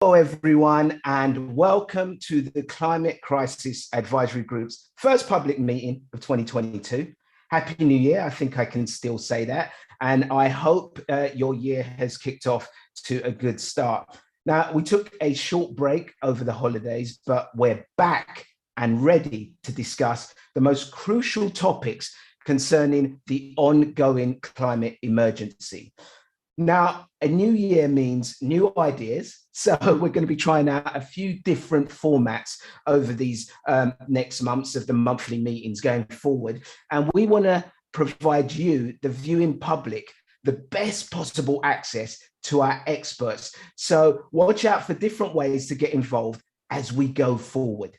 Hello, everyone, and welcome to the Climate Crisis Advisory Group's first public meeting of 2022. Happy New Year. I think I can still say that. And I hope your year has kicked off to a good start. Now, we took a short break over the holidays, but we're back and ready to discuss the most crucial topics concerning the ongoing climate emergency. Now, a new year means new ideas. So we're going to be trying out a few different formats over these next months of the monthly meetings going forward. And we want to provide you, the viewing public, the best possible access to our experts. So watch out for different ways to get involved as we go forward.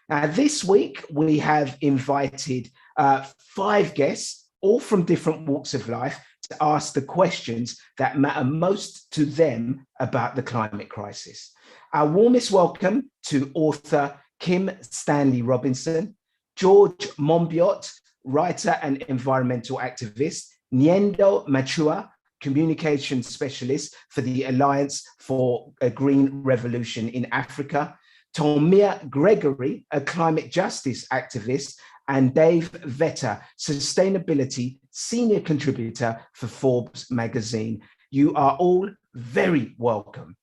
Now, this week, we have invited 5 guests, all from different walks of life, to ask the questions that matter most to them about the climate crisis. Our warmest welcome to author Kim Stanley Robinson, George Monbiot, writer and environmental activist, Nyendo Machua, communication specialist for the Alliance for a Green Revolution in Africa, Tomia Gregory, a climate justice activist, and Dave Vetter, sustainability senior contributor for Forbes magazine. You are all very welcome.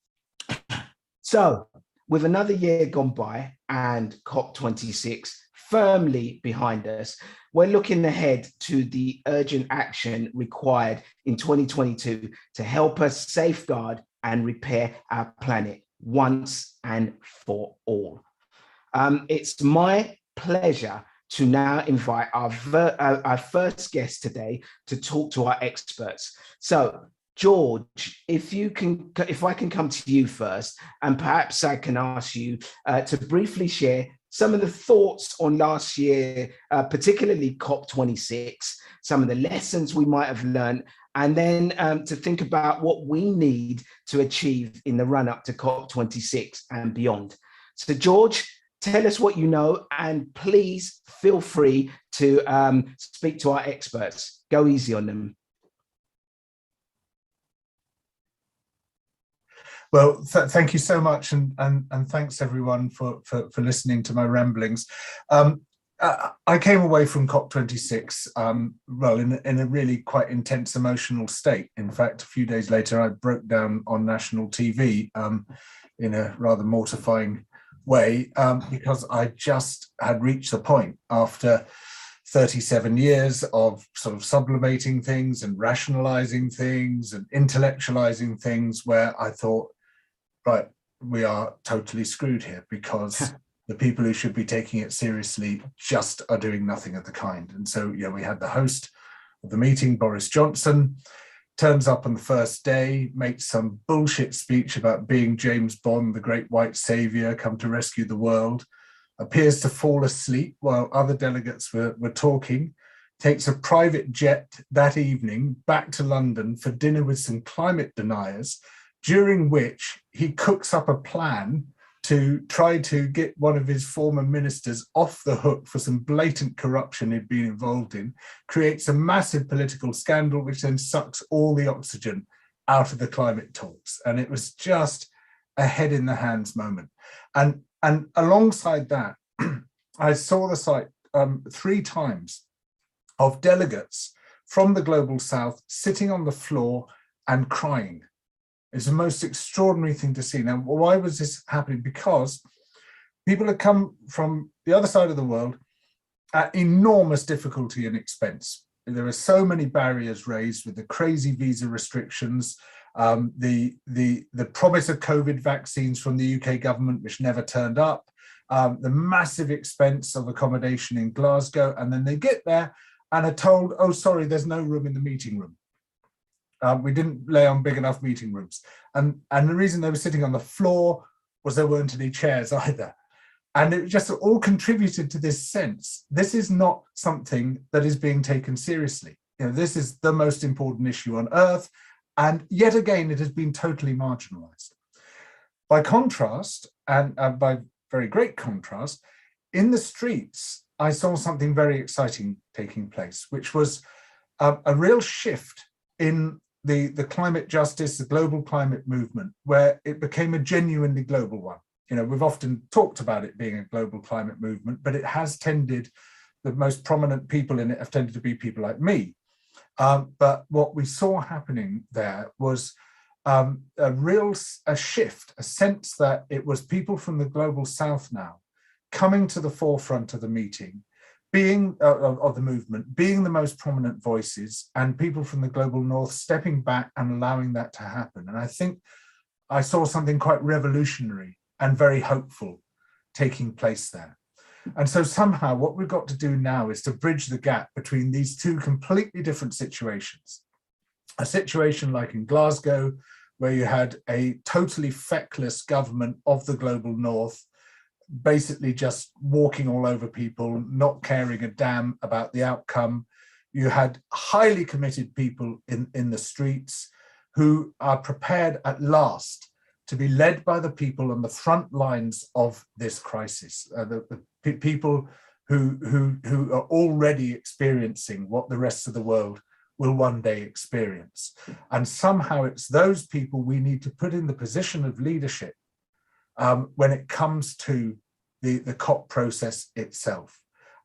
So, with another year gone by and COP26 firmly behind us, we're looking ahead to the urgent action required in 2022 to help us safeguard and repair our planet once and for all. It's my pleasure to now invite our first guest today to talk to our experts. So, George, if I can come to you first, and perhaps I can ask you to briefly share some of the thoughts on last year, particularly COP26, some of the lessons we might have learned, and then to think about what we need to achieve in the run-up to COP26 and beyond. So, George, tell us what you know, and please feel free to speak to our experts. Go easy on them. Well, thank you so much, and thanks everyone for listening to my ramblings. I came away from COP26 well in a really quite intense emotional state. In fact, a few days later, I broke down on national TV in a rather mortifying way because I just had reached the point after 37 years of sort of sublimating things and rationalizing things and intellectualizing things where I thought, right, we are totally screwed here because the people who should be taking it seriously just are doing nothing of the kind. And so, we had the host of the meeting, Boris Johnson, turns up on the first day, makes some bullshit speech about being James Bond, the great white savior, come to rescue the world, appears to fall asleep while other delegates were talking, takes a private jet that evening back to London for dinner with some climate deniers, during which he cooks up a plan to try to get one of his former ministers off the hook for some blatant corruption he'd been involved in, creates a massive political scandal, which then sucks all the oxygen out of the climate talks. And it was just a head in the hands moment. And alongside that, I saw the sight 3 times of delegates from the global south sitting on the floor and crying. It's the most extraordinary thing to see. Now, why was this happening? Because people had come from the other side of the world at enormous difficulty and expense. There are so many barriers raised with the crazy visa restrictions, the promise of COVID vaccines from the UK government, which never turned up, the massive expense of accommodation in Glasgow, and then they get there and are told, oh, sorry, there's no room in the meeting room. We didn't lay on big enough meeting rooms. And the reason they were sitting on the floor was there weren't any chairs either. And it just all contributed to this sense. This is not something that is being taken seriously. This is the most important issue on earth. And yet again, it has been totally marginalized. By contrast, and by very great contrast, in the streets, I saw something very exciting taking place, which was a real shift in the climate justice, the global climate movement, where it became a genuinely global one. You know, we've often talked about it being a global climate movement, but it has tended, the most prominent people in it have tended to be people like me. But what we saw happening there was a shift, a sense that it was people from the global south now coming to the forefront of the meeting, being of the movement, being the most prominent voices, and people from the global north stepping back and allowing that to happen. And I think I saw something quite revolutionary and very hopeful taking place there. And so somehow what we've got to do now is to bridge the gap between these two completely different situations. A situation like in Glasgow, where you had a totally feckless government of the global north, basically just walking all over people, not caring a damn about the outcome. You had highly committed people in the streets who are prepared at last to be led by the people on the front lines of this crisis, the people who are already experiencing what the rest of the world will one day experience. And somehow it's those people we need to put in the position of leadership when it comes to the COP process itself.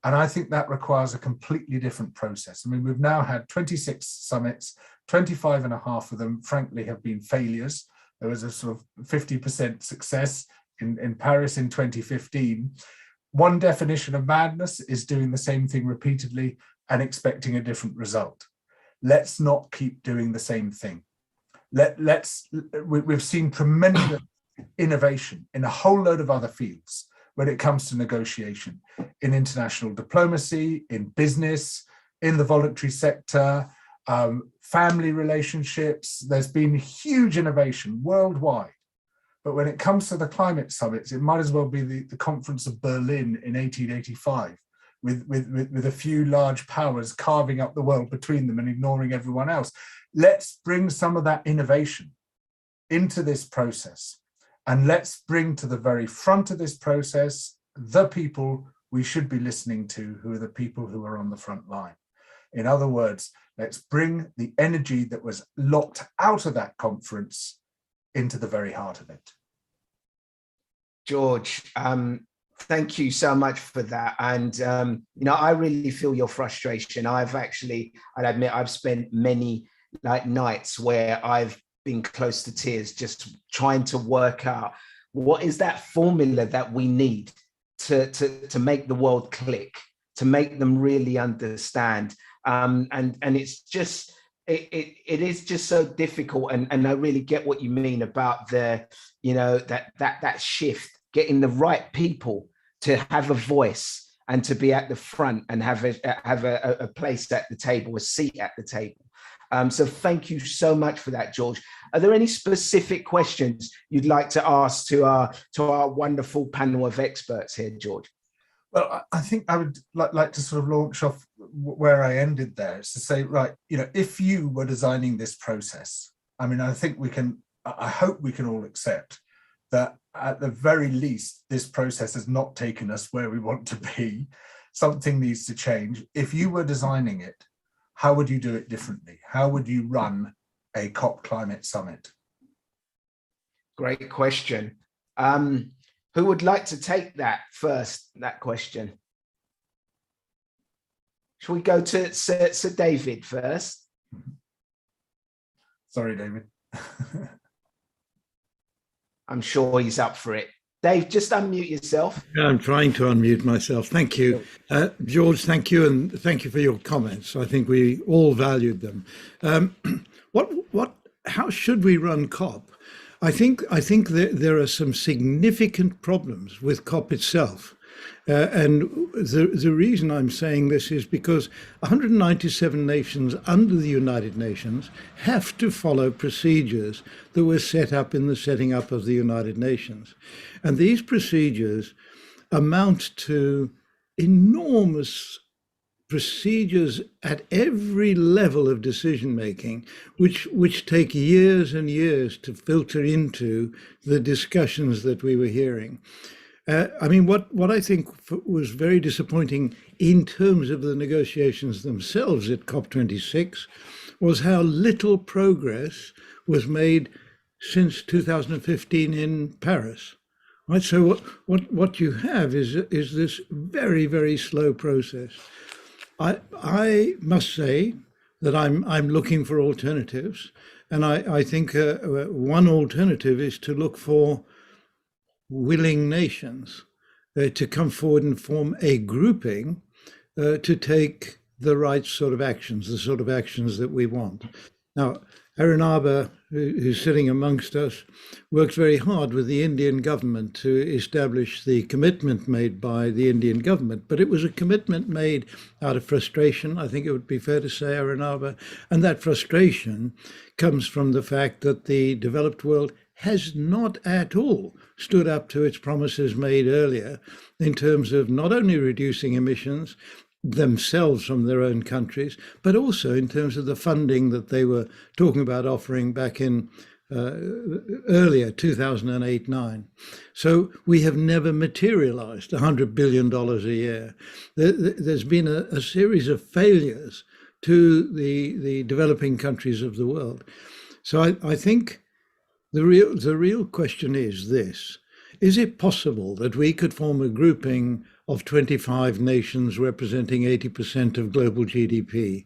And I think that requires a completely different process. I mean, we've now had 26 summits, 25 and a half of them, frankly, have been failures. There was a sort of 50% success in Paris in 2015. One definition of madness is doing the same thing repeatedly and expecting a different result. Let's not keep doing the same thing. We've seen tremendous innovation in a whole load of other fields when it comes to negotiation, in international diplomacy, in business, in the voluntary sector, family relationships. There's been huge innovation worldwide. But when it comes to the climate summits, it might as well be the Conference of Berlin in 1885, with a few large powers carving up the world between them and ignoring everyone else. Let's bring some of that innovation into this process. And let's bring to the very front of this process the people we should be listening to, who are the people who are on the front line. In other words, let's bring the energy that was locked out of that conference into the very heart of it. George, thank you so much for that. And, you know, I really feel your frustration. I'll admit, I've spent many nights where I've been close to tears, just trying to work out what is that formula that we need to make the world click, to make them really understand. And it's just, it is just so difficult. And I really get what you mean about that shift, getting the right people to have a voice and to be at the front and have a place at the table, a seat at the table. So thank you so much for that, George. Are there any specific questions you'd like to ask to our wonderful panel of experts here, George? Well, I think I would like to sort of launch off where I ended there. It's to say, right, you know, if you were designing this process, I mean, I hope we can all accept that at the very least, this process has not taken us where we want to be. Something needs to change. If you were designing it, how would you do it differently? How would you run a COP climate summit? Great question. Who would like to take that question? Shall we go to Sir David first? Sorry, David. I'm sure he's up for it. Dave, just unmute yourself. I'm trying to unmute myself. Thank you. George, thank you. And thank you for your comments. I think we all valued them. How should we run COP? I think there are some significant problems with COP itself. And the reason I'm saying this is because 197 nations under the United Nations have to follow procedures that were set up in the setting up of the United Nations. And these procedures amount to enormous procedures at every level of decision making, which take years and years to filter into the discussions that we were hearing. I mean, what I think was very disappointing in terms of the negotiations themselves at COP26 was how little progress was made since 2015 in Paris. Right, so what you have is this very, very slow process. I must say that I'm looking for alternatives, and I think one alternative is to look for willing nations to come forward and form a grouping to take the right sort of actions, the sort of actions that we want. Now, Arun Arba, who's sitting amongst us, works very hard with the Indian government to establish the commitment made by the Indian government. But it was a commitment made out of frustration, I think it would be fair to say, Arun Arba. And that frustration comes from the fact that the developed world has not at all stood up to its promises made earlier in terms of not only reducing emissions themselves from their own countries, but also in terms of the funding that they were talking about offering back in earlier 2008-9. So we have never materialized $100 billion a year. There's been a series of failures to the developing countries of the world. So I think the real question is this: is it possible that we could form a grouping of 25 nations representing 80% of global GDP?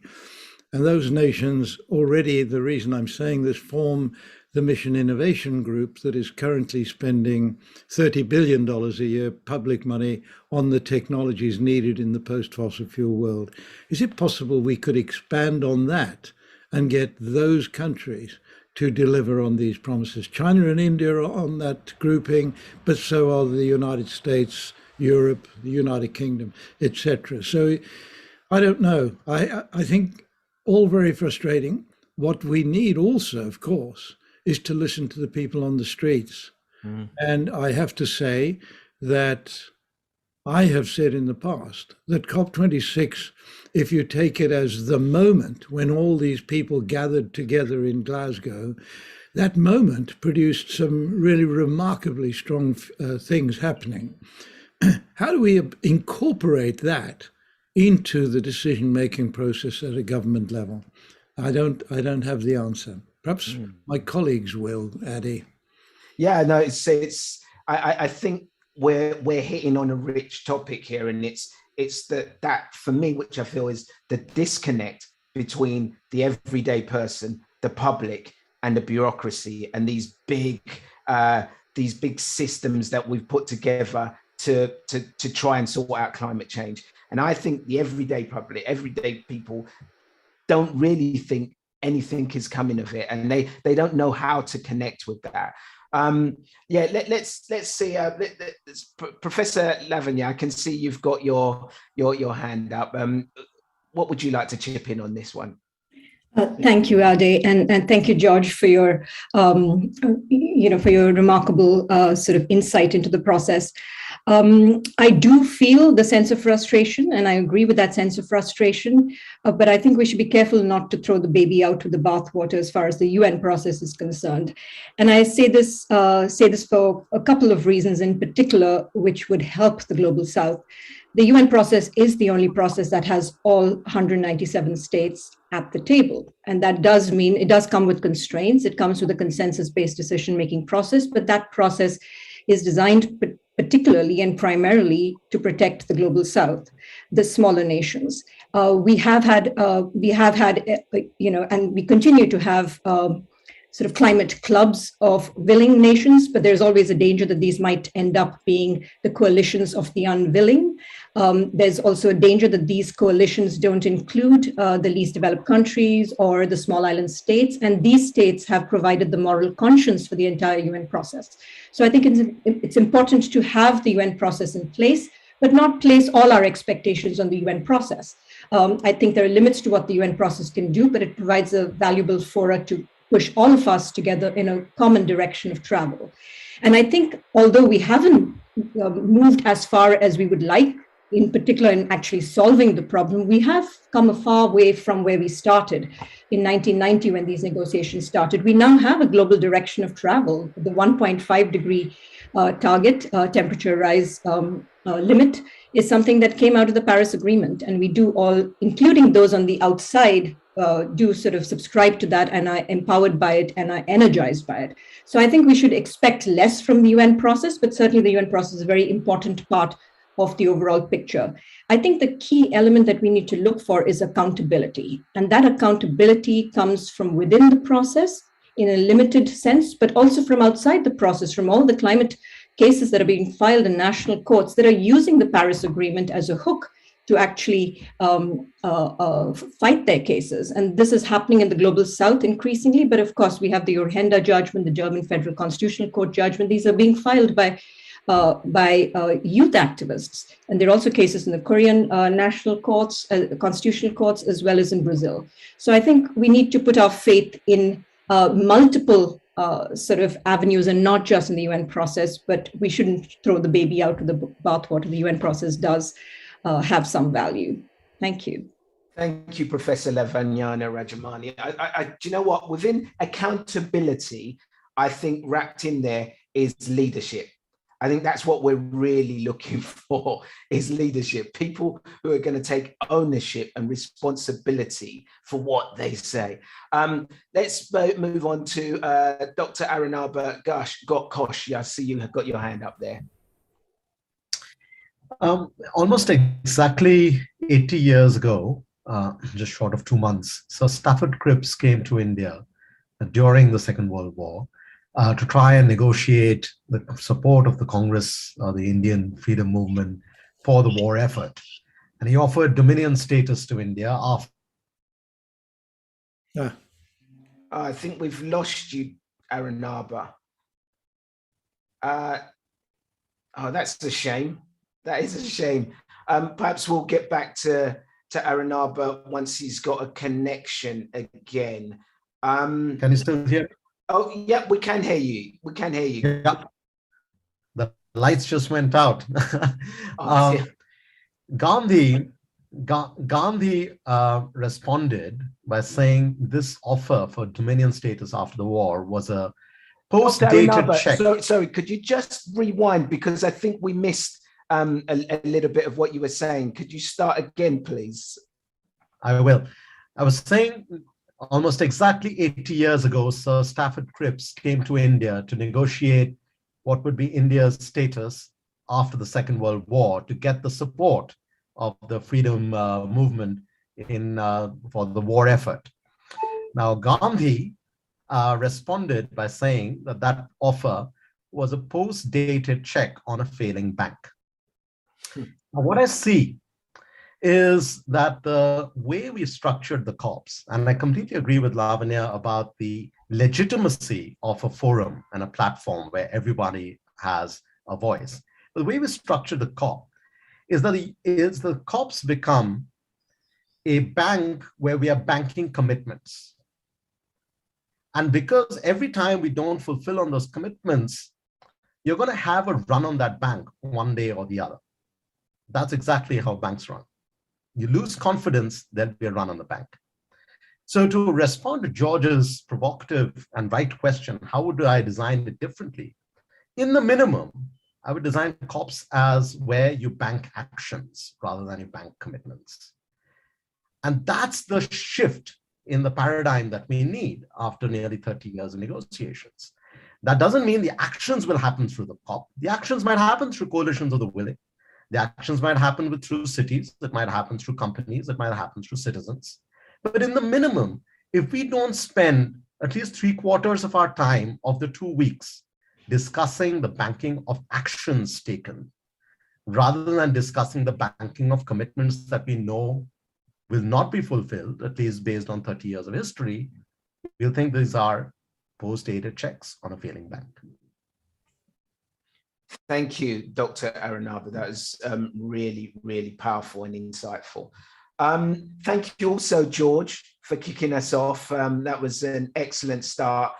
And those nations already, the reason I'm saying this, form the Mission Innovation Group that is currently spending $30 billion a year public money on the technologies needed in the post-fossil fuel world. Is it possible we could expand on that and get those countries to deliver on these promises? China and India are on that grouping, but so are the United States, Europe, the United Kingdom, etc. So I don't know. I think all very frustrating. What we need also, of course, is to listen to the people on the streets. And I have to say that I have said in the past that COP26, if you take it as the moment when all these people gathered together in Glasgow, that moment produced some really remarkably strong things happening. How do we incorporate that into the decision-making process at a government level? I don't have the answer. Perhaps my colleagues will, Addy. Yeah, no, I think we're hitting on a rich topic here, and it's that for me, which I feel is the disconnect between the everyday person, the public, and the bureaucracy, and these big systems that we've put together to try and sort out climate change. And I think the everyday public, everyday people don't really think anything is coming of it, and they don't know how to connect with that. Let's see. Professor Lavanya, I can see you've got your hand up. What would you like to chip in on this one? Thank you, Ade, and thank you, George, for your for your remarkable sort of insight into the process. I do feel the sense of frustration, and I agree with that sense of frustration. But I think we should be careful not to throw the baby out with the bathwater as far as the UN process is concerned. And I say this for a couple of reasons in particular, which would help the Global South. The UN process is the only process that has all 197 states at the table. And that does mean it does come with constraints. It comes with a consensus-based decision-making process, but that process is designed particularly and primarily to protect the Global South, the smaller nations. We have had, and we continue to have sort of climate clubs of willing nations, but there's always a danger that these might end up being the coalitions of the unwilling. There's also a danger that these coalitions don't include the least developed countries or the small island states, and these states have provided the moral conscience for the entire UN process. So I think it's important to have the UN process in place, but not place all our expectations on the UN process. I think there are limits to what the UN process can do, but it provides a valuable fora to push all of us together in a common direction of travel. And I think although we haven't moved as far as we would like, in particular in actually solving the problem, we have come a far way from where we started in 1990 when these negotiations started. We now have a global direction of travel. The 1.5 degree target, temperature rise limit, is something that came out of the Paris Agreement. And we do all, including those on the outside, do sort of subscribe to that and are empowered by it and are energized by it. So I think we should expect less from the UN process, but certainly the UN process is a very important part of the overall picture. I think the key element that we need to look for is accountability. And that accountability comes from within the process in a limited sense, but also from outside the process, from all the climate cases that are being filed in national courts that are using the Paris Agreement as a hook to actually fight their cases. And this is happening in the global south increasingly. But of course, we have the Urhenda judgment, the German Federal Constitutional Court judgment. These are being filed by youth activists. And there are also cases in the Korean national courts, constitutional courts, as well as in Brazil. So I think we need to put our faith in multiple sort of avenues and not just in the UN process, but we shouldn't throw the baby out with the bathwater. The UN process does have some value. Thank you. Thank you, Professor Lavanyana Rajamani. Do you know what? Within accountability, I think wrapped in there is leadership. I think that's what we're really looking for, is leadership. People who are going to take ownership and responsibility for what they say. Let's move on to Dr. Aranaba Ghosh. I see you have got your hand up there. Almost exactly 80 years ago, just short of 2 months, Sir Stafford Cripps came to India during the Second World War to try and negotiate the support of the Congress, the Indian freedom movement, for the war effort. And he offered dominion status to India after. I think we've lost you, Aranaba. Oh, that's a shame. That is a shame. Perhaps we'll get back to Aranaba once he's got a connection again. Can you still hear? Oh, yeah, we can hear you. We can hear you. Yeah. The lights just went out. Gandhi responded by saying this offer for dominion status after the war was a post-dated check. Sorry, could you just rewind, because I think we missed a little bit of what you were saying. Could you start again, please? I will. I was saying almost exactly 80 years ago, Sir Stafford Cripps came to India to negotiate what would be India's status after the Second World War to get the support of the freedom movement for the war effort. Now, Gandhi responded by saying that offer was a post-dated check on a failing bank. Now, what I see is that the way we structured the COPs, and I completely agree with Lavanya about the legitimacy of a forum and a platform where everybody has a voice. The way we structured the COP is that the COPs become a bank where we are banking commitments. And because every time we don't fulfill on those commitments, you're going to have a run on that bank one day or the other. That's exactly how banks run. You lose confidence, there'll be a run on the bank. So to respond to George's provocative and right question, how would I design it differently? In the minimum, I would design COPs as where you bank actions rather than you bank commitments. And that's the shift in the paradigm that we need after nearly 30 years of negotiations. That doesn't mean the actions will happen through the COP. The actions might happen through coalitions of the willing. The actions might happen through cities, it might happen through companies, it might happen through citizens. But in the minimum, if we don't spend at least 3/4 of our time of the 2 weeks discussing the banking of actions taken, rather than discussing the banking of commitments that we know will not be fulfilled, at least based on 30 years of history, we'll think these are post-dated checks on a failing bank. Thank you, Dr. Aranaba. That was really, really powerful and insightful. Thank you also, George, for kicking us off. That was an excellent start.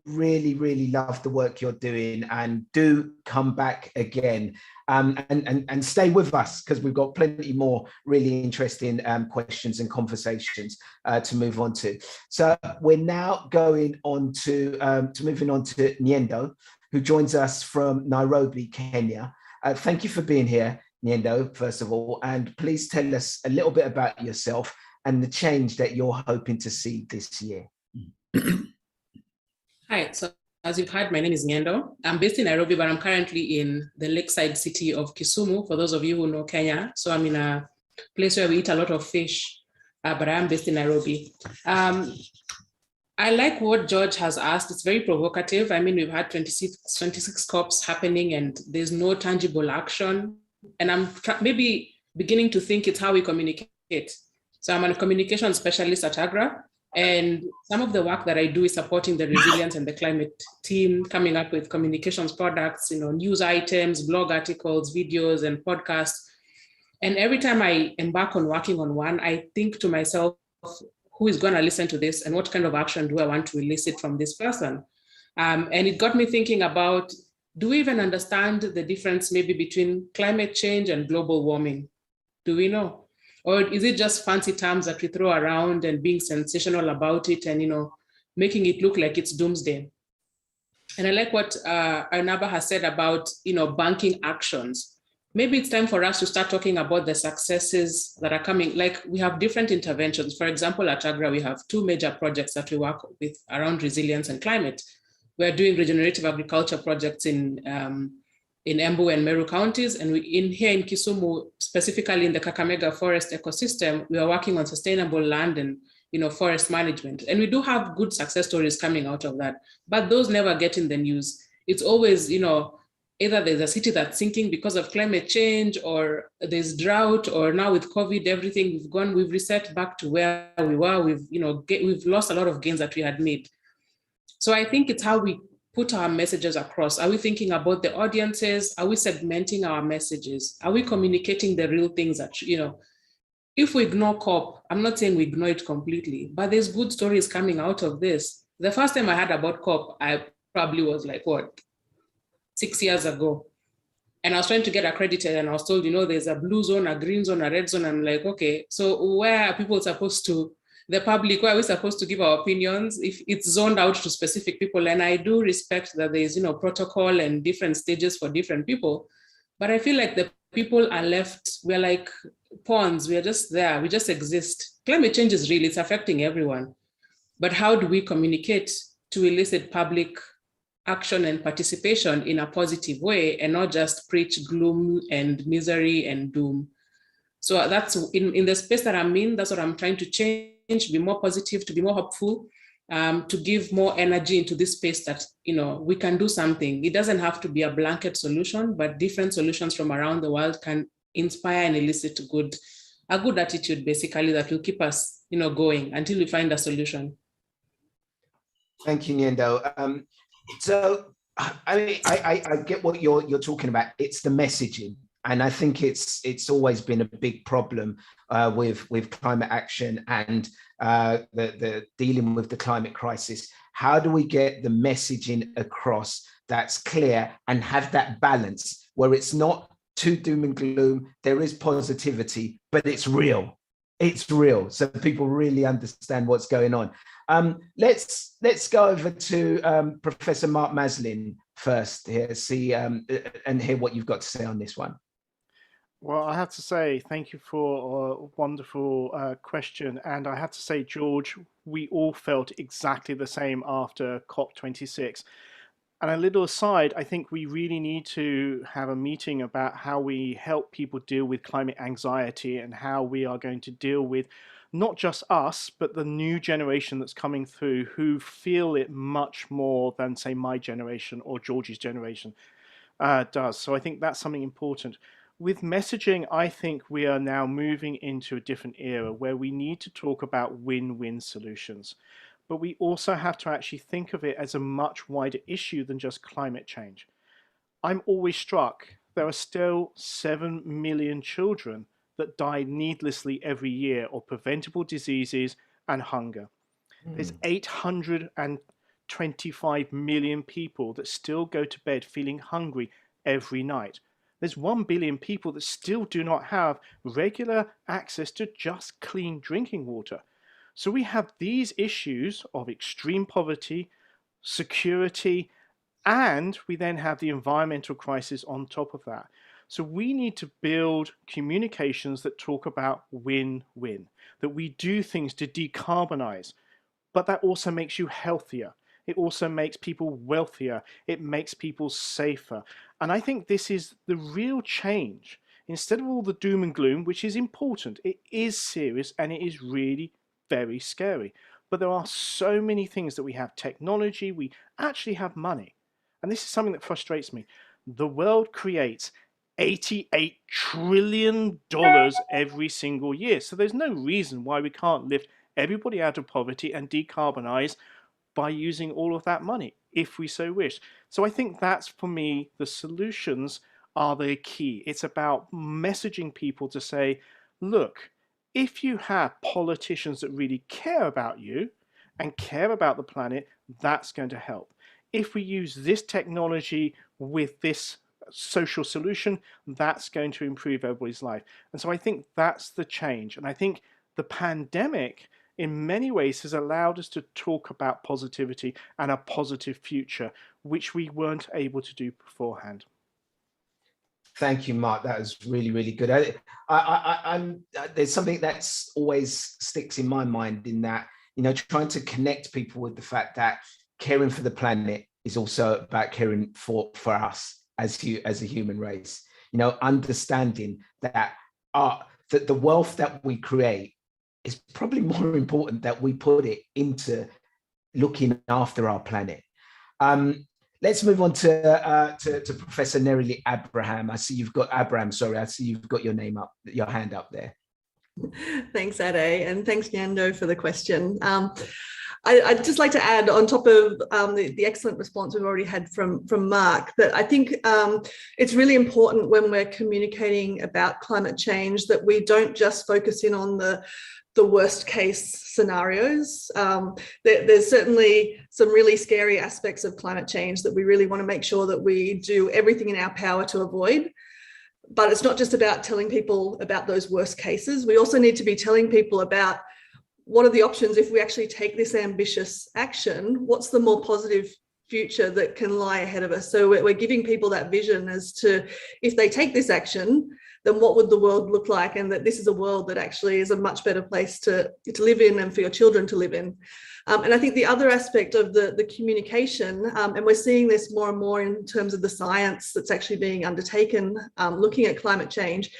Really, really love the work you're doing, and do come back again and stay with us, because we've got plenty more really interesting questions and conversations to move on to. So we're now going on to moving on to Nyendo, who joins us from Nairobi, Kenya. Thank you for being here, Nyendo, first of all, and please tell us a little bit about yourself and the change that you're hoping to see this year? Hi, so as you've heard, my name is Ngendo. I'm based in Nairobi, but I'm currently in the lakeside city of Kisumu, for those of you who know Kenya. So I'm in a place where we eat a lot of fish, but I am based in Nairobi. I like what George has asked. It's very provocative. I mean, we've had 26 COPs happening and there's no tangible action. And I'm maybe beginning to think it's how we communicate. So I'm a communication specialist at AGRA. And some of the work that I do is supporting the resilience and the climate team, coming up with communications products, news items, blog articles, videos, and podcasts. And every time I embark on working on one, I think to myself, who is going to listen to this and what kind of action do I want to elicit from this person? And it got me thinking about, do we even understand the difference maybe between climate change and global warming? Do we know? Or is it just fancy terms that we throw around and being sensational about it and, making it look like it's doomsday? And I like what Arnaba has said about, banking actions. Maybe it's time for us to start talking about the successes that are coming. Like we have different interventions. For example, at AGRA, we have 2 major projects that we work with around resilience and climate. We're doing regenerative agriculture projects in Embu and Meru counties. And here in Kisumu, specifically in the Kakamega forest ecosystem, we are working on sustainable land and forest management. And we do have good success stories coming out of that, but those never get in the news. It's always, either there's a city that's sinking because of climate change, or there's drought, or now with COVID, everything we've reset back to where we were. We've lost a lot of gains that we had made. So I think it's how we put our messages across. Are we thinking about the audiences? Are we segmenting our messages? Are we communicating the real things that, if we ignore COP, I'm not saying we ignore it completely, but there's good stories coming out of this. The first time I heard about COP, I probably was like, 6 years ago. And I was trying to get accredited and I was told, there's a blue zone, a green zone, a red zone. I'm like, okay, so where are people supposed to, the public, where are we supposed to give our opinions if it's zoned out to specific people? And I do respect that there's, protocol and different stages for different people. But I feel like the people are left, we're like pawns, we're just there, we just exist. Climate change is real, it's affecting everyone. But how do we communicate to elicit public action and participation in a positive way and not just preach gloom and misery and doom? So that's in the space that I'm in, that's what I'm trying to change, be more positive, to be more hopeful, to give more energy into this space that, we can do something. It doesn't have to be a blanket solution, but different solutions from around the world can inspire and elicit a good attitude, basically, that will keep us, going until we find a solution. Thank you, Nyendo. So I get what you're talking about. It's the messaging, and I think it's always been a big problem with climate action and the dealing with the climate crisis. How do we get the messaging across that's clear and have that balance where it's not too doom and gloom? There is positivity, but it's real. It's real, so people really understand what's going on. Let's go over to Professor Mark Maslin first here, see and hear what you've got to say on this one. Well, I have to say thank you for a wonderful question, and I have to say, George, we all felt exactly the same after COP26. And a little aside, I think we really need to have a meeting about how we help people deal with climate anxiety and how we are going to deal with not just us, but the new generation that's coming through who feel it much more than, say, my generation or George's generation does. So I think that's something important. With messaging, I think we are now moving into a different era where we need to talk about win-win solutions. But we also have to actually think of it as a much wider issue than just climate change. I'm always struck there are still 7 million children that die needlessly every year of preventable diseases and hunger. There's 825 million people that still go to bed feeling hungry every night. There's 1 billion people that still do not have regular access to just clean drinking water. So we have these issues of extreme poverty, security, and we then have the environmental crisis on top of that. So we need to build communications that talk about win-win, that we do things to decarbonize, but that also makes you healthier. It also makes people wealthier. It makes people safer. And I think this is the real change. Instead of all the doom and gloom, which is important, it is serious and it is really very scary. But there are so many things that we have technology, we actually have money. And this is something that frustrates me. The world creates $88 trillion every single year. So there's no reason why we can't lift everybody out of poverty and decarbonize by using all of that money, if we so wish. So I think that's, for me, the solutions are the key. It's about messaging people to say, look, if you have politicians that really care about you and care about the planet, that's going to help. If we use this technology with this social solution, that's going to improve everybody's life. And so I think that's the change. And I think the pandemic, in many ways, has allowed us to talk about positivity and a positive future, which we weren't able to do beforehand. Thank you, Mark. That was really, really good. There's something that's always sticks in my mind, in that, trying to connect people with the fact that caring for the planet is also about caring for us as a human race. Understanding that that the wealth that we create is probably more important that we put it into looking after our planet. Let's move on to Professor Nerily Abraham. I see you've got your hand up there. Thanks, Ade, and thanks, Nyando, for the question. I'd just like to add, on top of the excellent response we've already had from Mark, that I think it's really important when we're communicating about climate change that we don't just focus in on the worst case scenarios. There's certainly some really scary aspects of climate change that we really want to make sure that we do everything in our power to avoid. But it's not just about telling people about those worst cases. We also need to be telling people about what are the options if we actually take this ambitious action. What's the more positive future that can lie ahead of us? So we're giving people that vision as to, if they take this action, then what would the world look like, and that this is a world that actually is a much better place to live in and for your children to live in. And I think the other aspect of the communication, and we're seeing this more and more in terms of the science that's actually being undertaken, looking at climate change,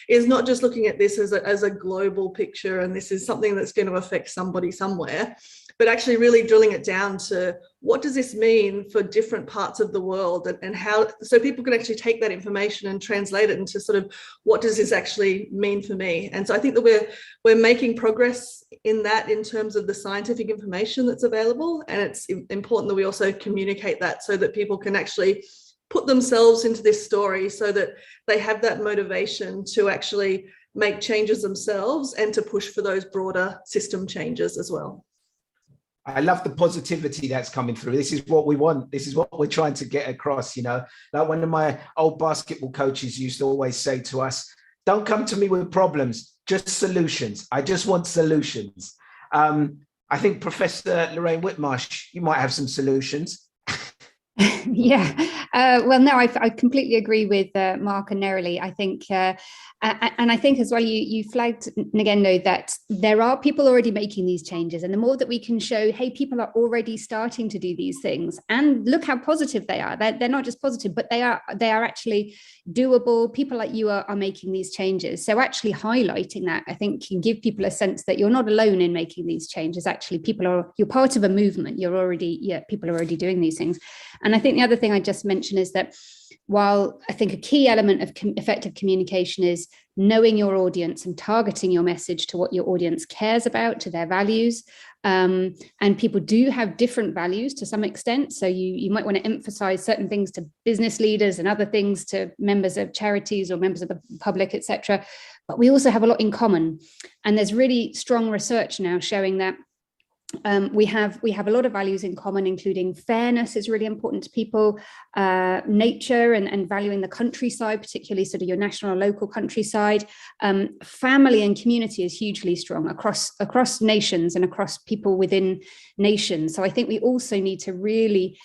is not just looking at this as a global picture and this is something that's going to affect somebody somewhere, but actually really drilling it down to what does this mean for different parts of the world, and how, so people can actually take that information and translate it into sort of what does this actually mean for me. And so I think that we're making progress in that in terms of the scientific information that's available, and it's important that we also communicate that so that people can actually put themselves into this story so that they have that motivation to actually make changes themselves and to push for those broader system changes as well. I love the positivity that's coming through. This is what we want. This is what we're trying to get across, Like one of my old basketball coaches used to always say to us, don't come to me with problems, just solutions. I just want solutions. I think Professor Lorraine Whitmarsh, you might have some solutions. Yeah, well, no, I completely agree with Mark and Nerily. I think, and I think as well, you flagged, Ngendo, that there are people already making these changes, and the more that we can show, hey, people are already starting to do these things, and look how positive they are. They're not just positive, but they are actually doable. People like you are making these changes. So actually highlighting that, I think, can give people a sense that you're not alone in making these changes. Actually, you're part of a movement. People are already doing these things. And I think the other thing I just mentioned is that while I think a key element of effective communication is knowing your audience and targeting your message to what your audience cares about, to their values, and people do have different values to some extent. So you might want to emphasize certain things to business leaders and other things to members of charities or members of the public, etc. But we also have a lot in common. And there's really strong research now showing that we have a lot of values in common, including fairness is really important to people, nature and valuing the countryside, particularly sort of your national or local countryside. Family and community is hugely strong across nations and across people within nations. So I think we also need to really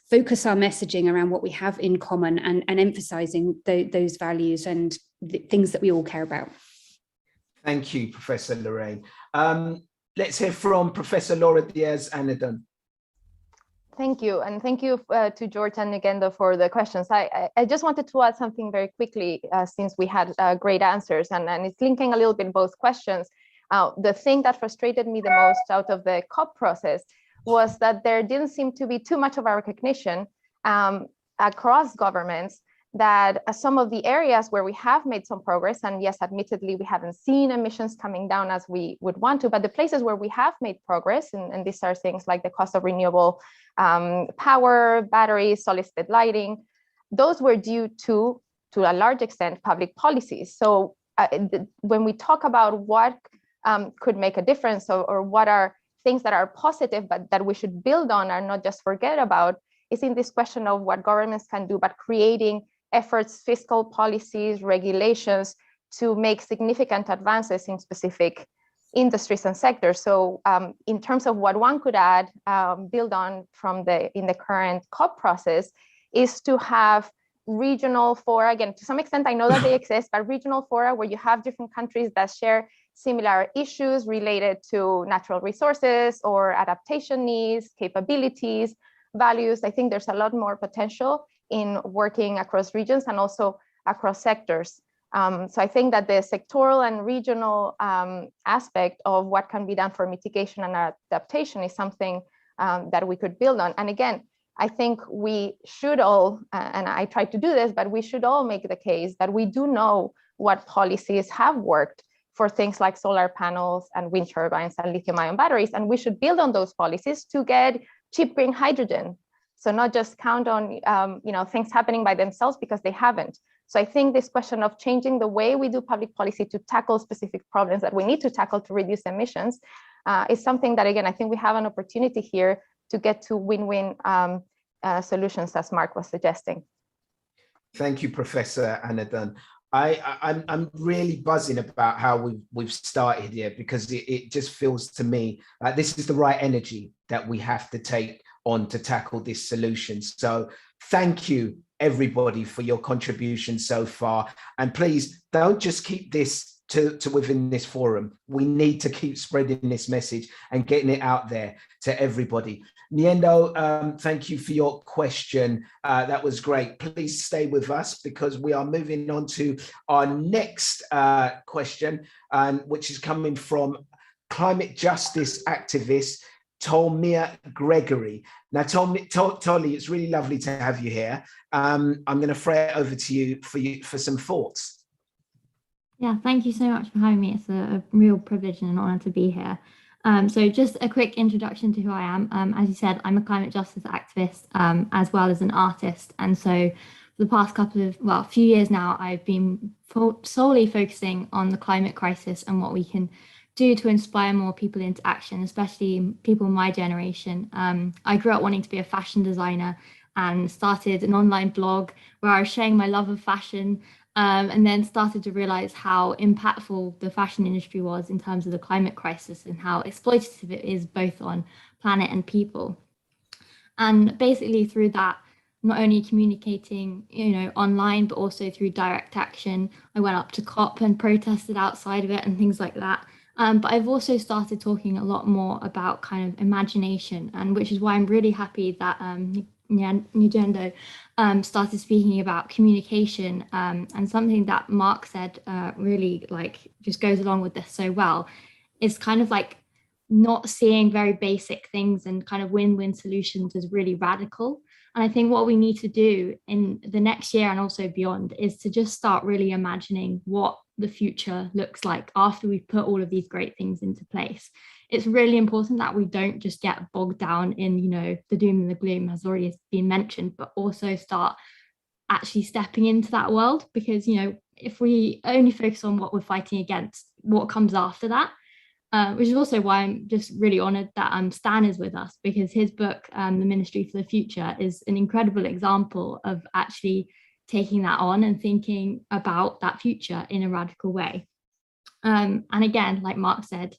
focus our messaging around what we have in common and emphasizing those values and the things that we all care about. Thank you, Professor Lorraine. Let's hear from Professor Laura Diaz-Anadon. Thank you. And thank you to George and Ngendo for the questions. I just wanted to add something very quickly since we had great answers, and it's linking a little bit both questions. The thing that frustrated me the most out of the COP process was that there didn't seem to be too much of a recognition across governments that some of the areas where we have made some progress, and yes, admittedly, we haven't seen emissions coming down as we would want to, but the places where we have made progress, and these are things like the cost of renewable power, batteries, solid-state lighting, those were due to a large extent, public policies. So when we talk about what could make a difference or what are things that are positive, but that we should build on and not just forget about, is in this question of what governments can do, but creating efforts, fiscal policies, regulations to make significant advances in specific industries and sectors. So in terms of what one could add, build on from in the current COP process, is to have regional fora. Again, to some extent, I know that they exist, but regional fora where you have different countries that share similar issues related to natural resources or adaptation needs, capabilities, values. I think there's a lot more potential in working across regions and also across sectors. So I think that the sectoral and regional aspect of what can be done for mitigation and adaptation is something that we could build on. And again, I think we should all, and I try to do this, but we should all make the case that we do know what policies have worked for things like solar panels and wind turbines and lithium-ion batteries, and we should build on those policies to get cheap green hydrogen. So not just count on things happening by themselves, because they haven't. So I think this question of changing the way we do public policy to tackle specific problems that we need to tackle to reduce emissions is something that, again, I think we have an opportunity here to get to win-win solutions, as Mark was suggesting. Thank you, Professor Anadon. I'm really buzzing about how we've started here, because it just feels to me like this is the right energy that we have to take on to tackle this solution. So thank you, everybody, for your contribution so far. And please don't just keep this to within this forum. We need to keep spreading this message and getting it out there to everybody. Ngendo, thank you for your question. That was great. Please stay with us, because we are moving on to our next question, which is coming from climate justice activist Tolmia Gregory. Now, Tolly, it's really lovely to have you here. I'm going to throw it over to you for some thoughts. Yeah, thank you so much for having me. It's a real privilege and an honor to be here. So just a quick introduction to who I am. As you said, I'm a climate justice activist as well as an artist. And so for the past few years now, I've been solely focusing on the climate crisis and what we can do to inspire more people into action, especially people my generation. I grew up wanting to be a fashion designer and started an online blog where I was sharing my love of fashion, and then started to realize how impactful the fashion industry was in terms of the climate crisis and how exploitative it is both on planet and people. And basically through that, not only communicating, online, but also through direct action, I went up to COP and protested outside of it and things like that. But I've also started talking a lot more about kind of imagination, and which is why I'm really happy that Ngendo started speaking about communication, and something that Mark said really just goes along with this so well, is kind of like not seeing very basic things and kind of win-win solutions as really radical. And I think what we need to do in the next year and also beyond is to just start really imagining what the future looks like after we've put all of these great things into place. It's really important that we don't just get bogged down in, the doom and the gloom has already been mentioned, but also start actually stepping into that world, because, if we only focus on what we're fighting against, what comes after that which is also why I'm just really honored that Stan is with us, because his book, The Ministry for the Future, is an incredible example of actually taking that on and thinking about that future in a radical way. And again, like Mark said,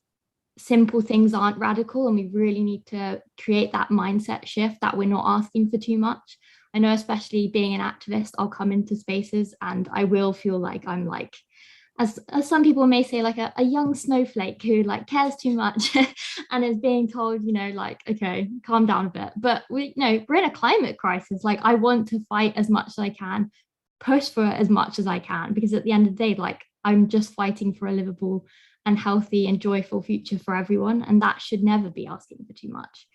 simple things aren't radical, and we really need to create that mindset shift that we're not asking for too much. I know, especially being an activist, I'll come into spaces and I will feel like I'm like, as some people may say, like a young snowflake who like cares too much and is being told, you know, like, okay, calm down a bit. But we're in a climate crisis. Like, I want to fight as much as I can, push for as much as I can, because at the end of the day, like, I'm just fighting for a livable and healthy and joyful future for everyone. And that should never be asking for too much.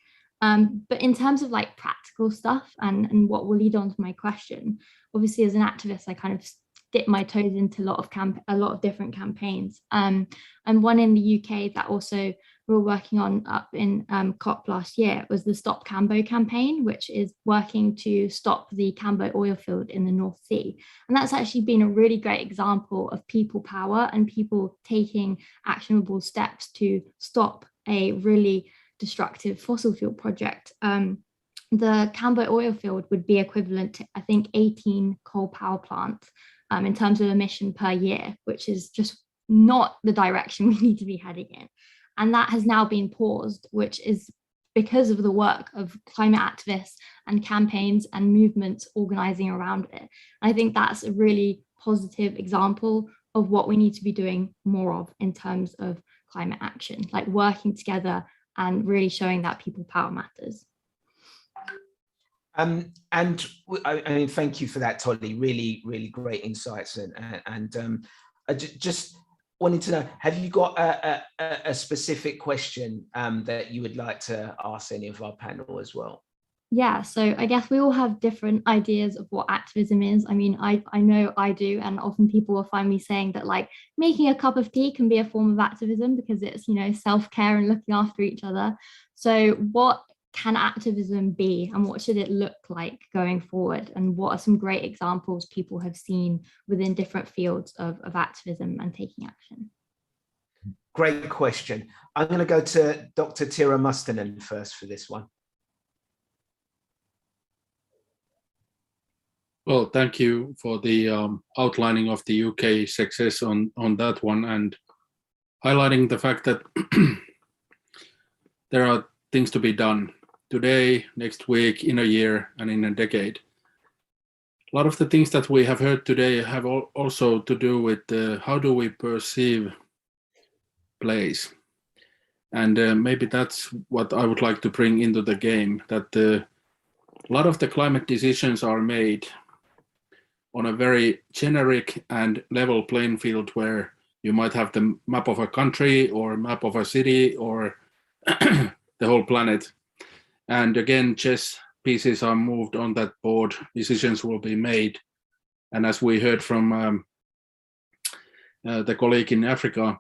But in terms of like practical stuff and what will lead on to my question, obviously as an activist, I kind of dip my toes into a lot of different campaigns. And one in the UK that also we were working on up in COP last year was the Stop Cambo campaign, which is working to stop the Cambo oil field in the North Sea. And that's actually been a really great example of people power and people taking actionable steps to stop a really destructive fossil fuel project. The Cambo oil field would be equivalent to, I think, 18 coal power plants in terms of emission per year, which is just not the direction we need to be heading in. And that has now been paused, which is because of the work of climate activists and campaigns and movements organizing around it. I think that's a really positive example of what we need to be doing more of in terms of climate action, like working together and really showing that people power matters. And I mean, thank you for that, Tolly. Really, really great insights. And I just wanted to know, have you got a specific question that you would like to ask any of our panel as well? Yeah, so I guess we all have different ideas of what activism is. I mean, I know I do, and often people will find me saying that like making a cup of tea can be a form of activism because it's, you know, self-care and looking after each other. So what can activism be, and what should it look like going forward, and what are some great examples people have seen within different fields of activism and taking action? Great question. I'm going to go to Dr. Tira Mustonen first for this one. Well, thank you for the outlining of the UK success on that one, and highlighting the fact that there are things to be done today, next week, in a year, and in a decade. A lot of the things that we have heard today have also to do with how do we perceive place. And maybe that's what I would like to bring into the game, that a lot of the climate decisions are made on a very generic and level playing field where you might have the map of a country or a map of a city or the whole planet. And again, chess pieces are moved on that board, decisions will be made. And as we heard from the colleague in Africa,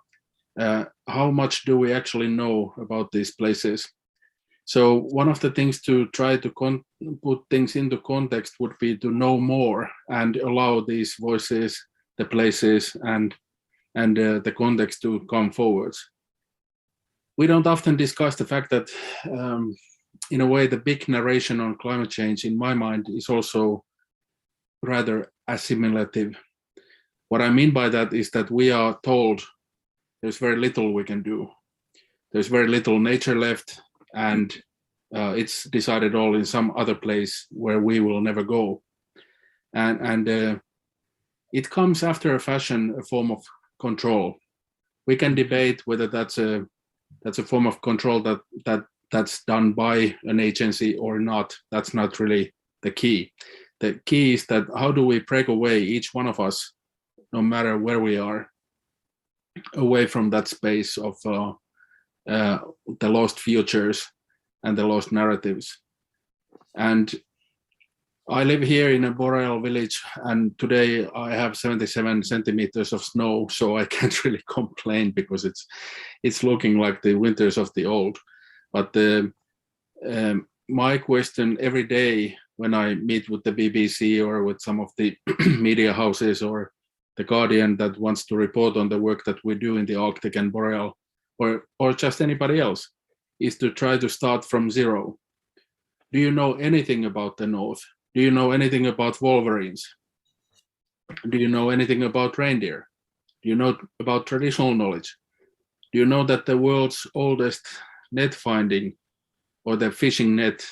how much do we actually know about these places? So one of the things to try to put things into context would be to know more and allow these voices, the places, and the context to come forwards. We don't often discuss the fact that in a way, the big narration on climate change, in my mind, is also rather assimilative. What I mean by that is that we are told there's very little we can do. There's very little nature left, and it's decided all in some other place where we will never go. And it comes after a fashion, a form of control. We can debate whether that's a form of control that's done by an agency or not. That's not really the key. The key is that how do we break away, each one of us, no matter where we are, away from that space of the lost futures and the lost narratives. And I live here in a boreal village, and today I have 77 centimeters of snow, so I can't really complain because it's looking like the winters of the old. But my question every day when I meet with the BBC or with some of the media houses or the Guardian that wants to report on the work that we do in the Arctic and Boreal, or just anybody else, is to try to start from zero. Do you know anything about the North? Do you know anything about wolverines? Do you know anything about reindeer? Do you know about traditional knowledge? Do you know that the world's oldest net finding, or the fishing net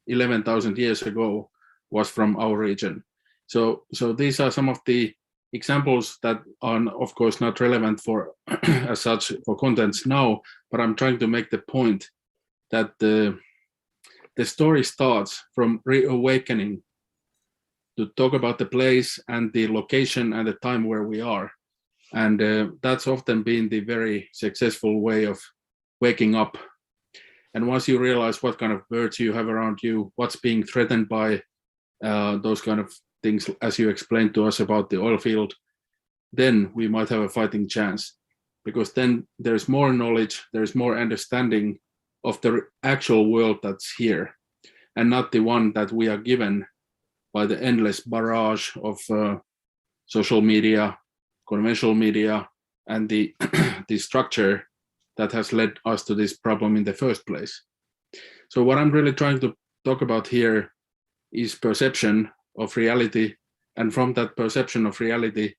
11,000 years ago, was from our region? So these are some of the examples that are, of course, not relevant for as such for contents now, but I'm trying to make the point that the story starts from reawakening, to talk about the place and the location and the time where we are. And that's often been the very successful way of waking up. And once you realize what kind of birds you have around you, what's being threatened by those kind of things, as you explained to us about the oil field, then we might have a fighting chance, because then there's more knowledge, there's more understanding of the actual world that's here, and not the one that we are given by the endless barrage of social media, conventional media, and the the structure that has led us to this problem in the first place. So what I'm really trying to talk about here is perception of reality, and from that perception of reality,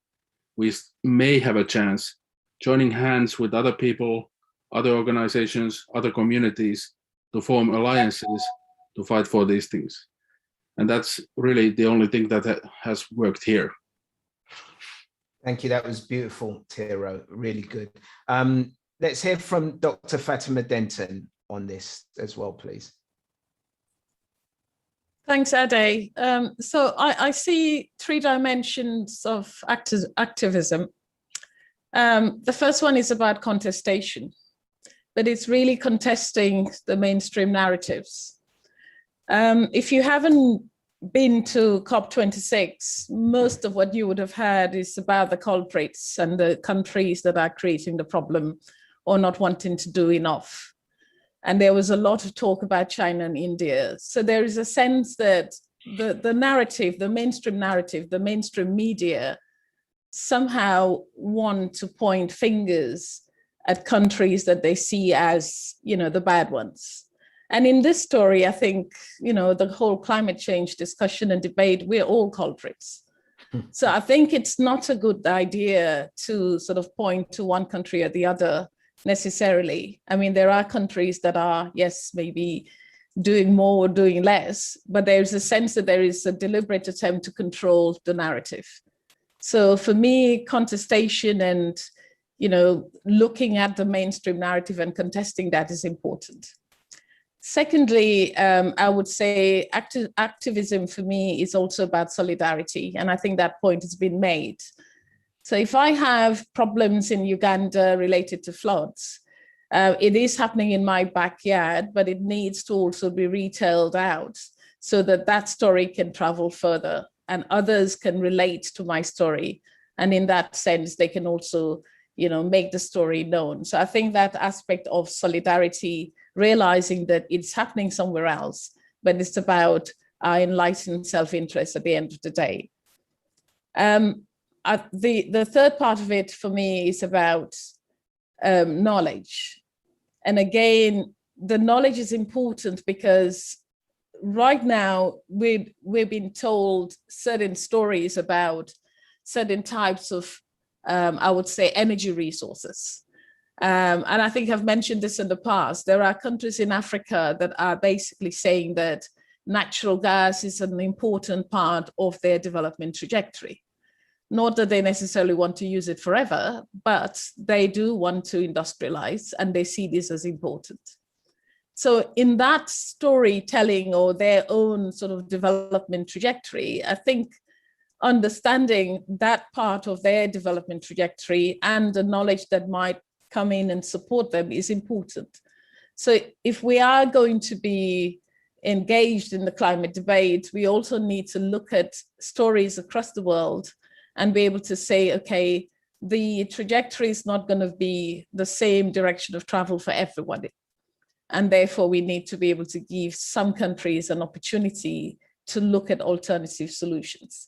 we may have a chance joining hands with other people, other organizations, other communities, to form alliances to fight for these things. And that's really the only thing that has worked here. Thank you. That was beautiful, Tero. Really good. Let's hear from Dr. Fatima Denton on this as well, please. Thanks, Ade. So I see three dimensions of activism. The first one is about contestation, but it's really contesting the mainstream narratives. If you haven't been to COP26, most of what you would have heard is about the culprits and the countries that are creating the problem or not wanting to do enough. And there was a lot of talk about China and India. So there is a sense that the narrative, the mainstream narrative, the mainstream media somehow want to point fingers at countries that they see as, the bad ones. And in this story, I think, the whole climate change discussion and debate, we're all culprits. So I think it's not a good idea to sort of point to one country or the other necessarily. I mean, there are countries that are, yes, maybe doing more or doing less, but there's a sense that there is a deliberate attempt to control the narrative. So for me, contestation and, looking at the mainstream narrative and contesting that is important. Secondly, I would say activism for me is also about solidarity. And I think that point has been made. So if I have problems in Uganda related to floods, it is happening in my backyard, but it needs to also be retailed out so that that story can travel further and others can relate to my story. And in that sense, they can also, make the story known. So I think that aspect of solidarity, realizing that it's happening somewhere else, but it's about our enlightened self-interest at the end of the day. The third part of it for me is about knowledge. And again, the knowledge is important because right now we're being told certain stories about certain types of, I would say, energy resources. And I think I've mentioned this in the past. There are countries in Africa that are basically saying that natural gas is an important part of their development trajectory. Not that they necessarily want to use it forever, but they do want to industrialize and they see this as important. So in that storytelling or their own sort of development trajectory, I think understanding that part of their development trajectory and the knowledge that might come in and support them is important. So if we are going to be engaged in the climate debate, we also need to look at stories across the world and be able to say, okay, the trajectory is not going to be the same direction of travel for everybody. And therefore, we need to be able to give some countries an opportunity to look at alternative solutions.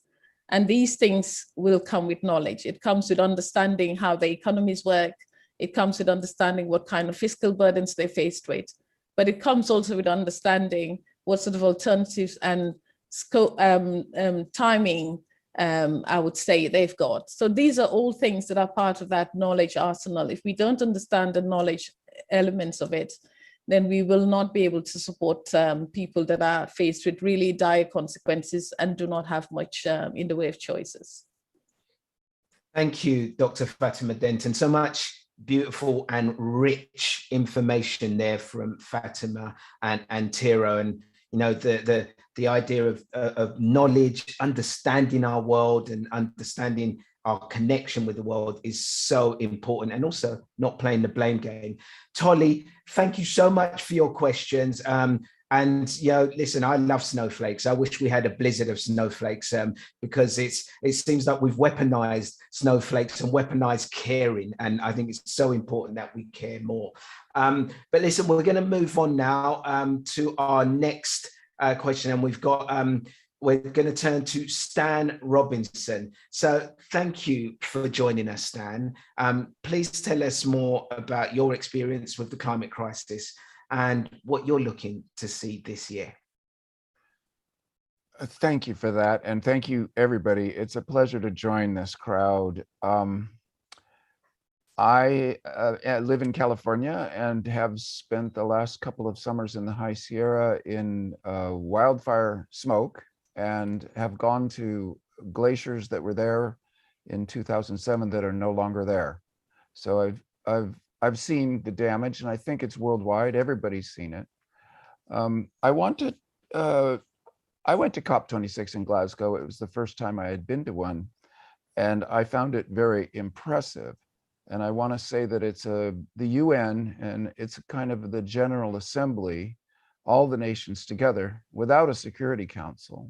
And these things will come with knowledge. It comes with understanding how the economies work. It comes with understanding what kind of fiscal burdens they're faced with, but it comes also with understanding what sort of alternatives and scope, timing, I would say, they've got. So these are all things that are part of that knowledge arsenal. If we don't understand the knowledge elements of it, then we will not be able to support people that are faced with really dire consequences and do not have much in the way of choices. Thank you, Dr. Fatima Denton. So much beautiful and rich information there from Fatima and Tiro, and you know the idea of knowledge, understanding our world and understanding our connection with the world is so important, and also not playing the blame game. Tolly, thank you so much for your questions. And you know, listen, I love snowflakes. I wish we had a blizzard of snowflakes because it seems like we've weaponized snowflakes and weaponized caring, and I think it's so important that we care more. But listen, we're going to move on now to our next question, and we've got we're going to turn to Stan Robinson. So thank you for joining us, Stan. Please tell us more about your experience with the climate crisis and what you're looking to see this year. Thank you for that. And thank you, everybody. It's a pleasure to join this crowd. I live in California and have spent the last couple of summers in the High Sierra in wildfire smoke, and have gone to glaciers that were there in 2007 that are no longer there. So I've seen the damage, and I think it's worldwide. Everybody's seen it. I went to COP26 in Glasgow. It was the first time I had been to one, and I found it very impressive. And I want to say that it's the UN, and it's kind of the General Assembly, all the nations together without a Security Council.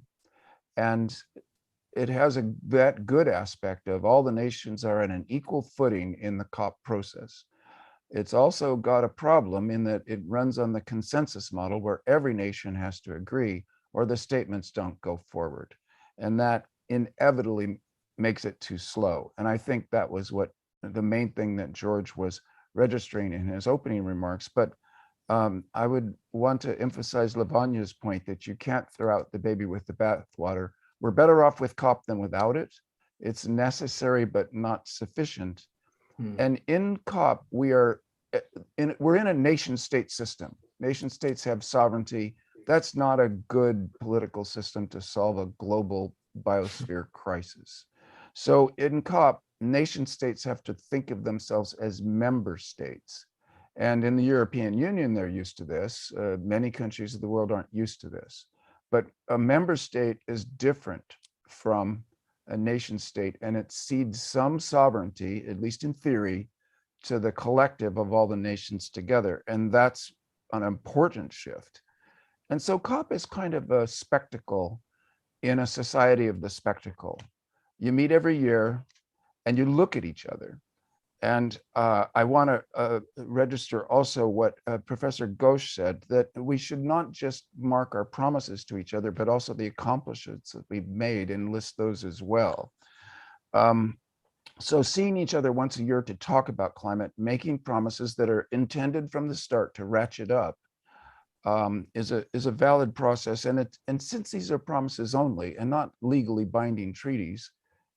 And it has that good aspect of all the nations are on an equal footing in the COP process. It's also got a problem in that it runs on the consensus model where every nation has to agree or the statements don't go forward. And that inevitably makes it too slow. And I think that was what the main thing that George was registering in his opening remarks. But I would want to emphasize Lavanya's point that you can't throw out the baby with the bathwater. We're better off with COP than without it. It's necessary, but not sufficient. And in COP, we're in a nation state system. Nation states have sovereignty. That's not a good political system to solve a global biosphere crisis. So in COP, nation states have to think of themselves as member states. And in the European Union, they're used to this. Many countries of the world aren't used to this. But a member state is different from a nation state, and it cedes some sovereignty, at least in theory, to the collective of all the nations together. And that's an important shift. And so COP is kind of a spectacle in a society of the spectacle. You meet every year and you look at each other. And I want to register also what Professor Ghosh said, that we should not just mark our promises to each other, but also the accomplishments that we've made and list those as well. So seeing each other once a year to talk about climate, making promises that are intended from the start to ratchet up is a valid process. And since these are promises only and not legally binding treaties,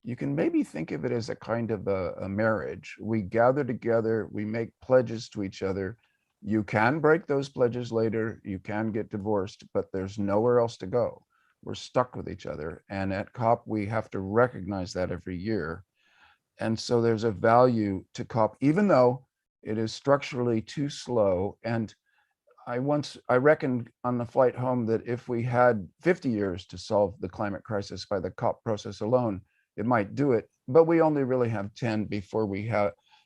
you can maybe think of it as a kind of a marriage. We gather together, we make pledges to each other. You can break those pledges later, you can get divorced, but there's nowhere else to go. We're stuck with each other. And at COP, we have to recognize that every year. And so there's a value to COP, even though it is structurally too slow. And I reckoned on the flight home that if we had 50 years to solve the climate crisis by the COP process alone, it might do it, but we only really have 10 before we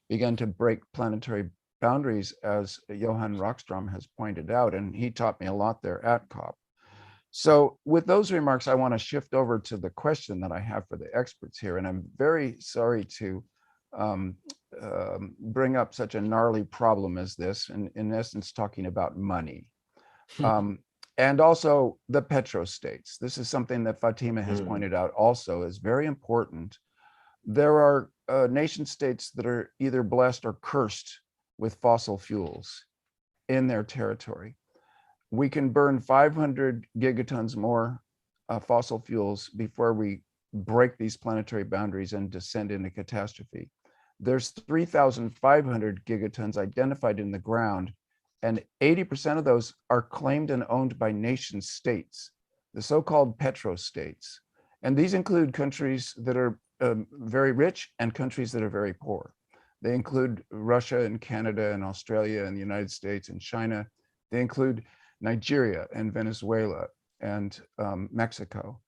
begin to break planetary boundaries, as Johan Rockstrom has pointed out, and he taught me a lot there at COP. So with those remarks, I want to shift over to the question that I have for the experts here, and I'm very sorry to bring up such a gnarly problem as this, and in essence, talking about money. And also the petrostates. This is something that Fatima has pointed out also is very important. There are nation states that are either blessed or cursed with fossil fuels in their territory. We can burn 500 gigatons more fossil fuels before we break these planetary boundaries and descend into catastrophe. There's 3,500 gigatons identified in the ground, and 80% of those are claimed and owned by nation states, the so-called petrostates. And these include countries that are very rich and countries that are very poor. They include Russia and Canada and Australia and the United States and China. They include Nigeria and Venezuela and Mexico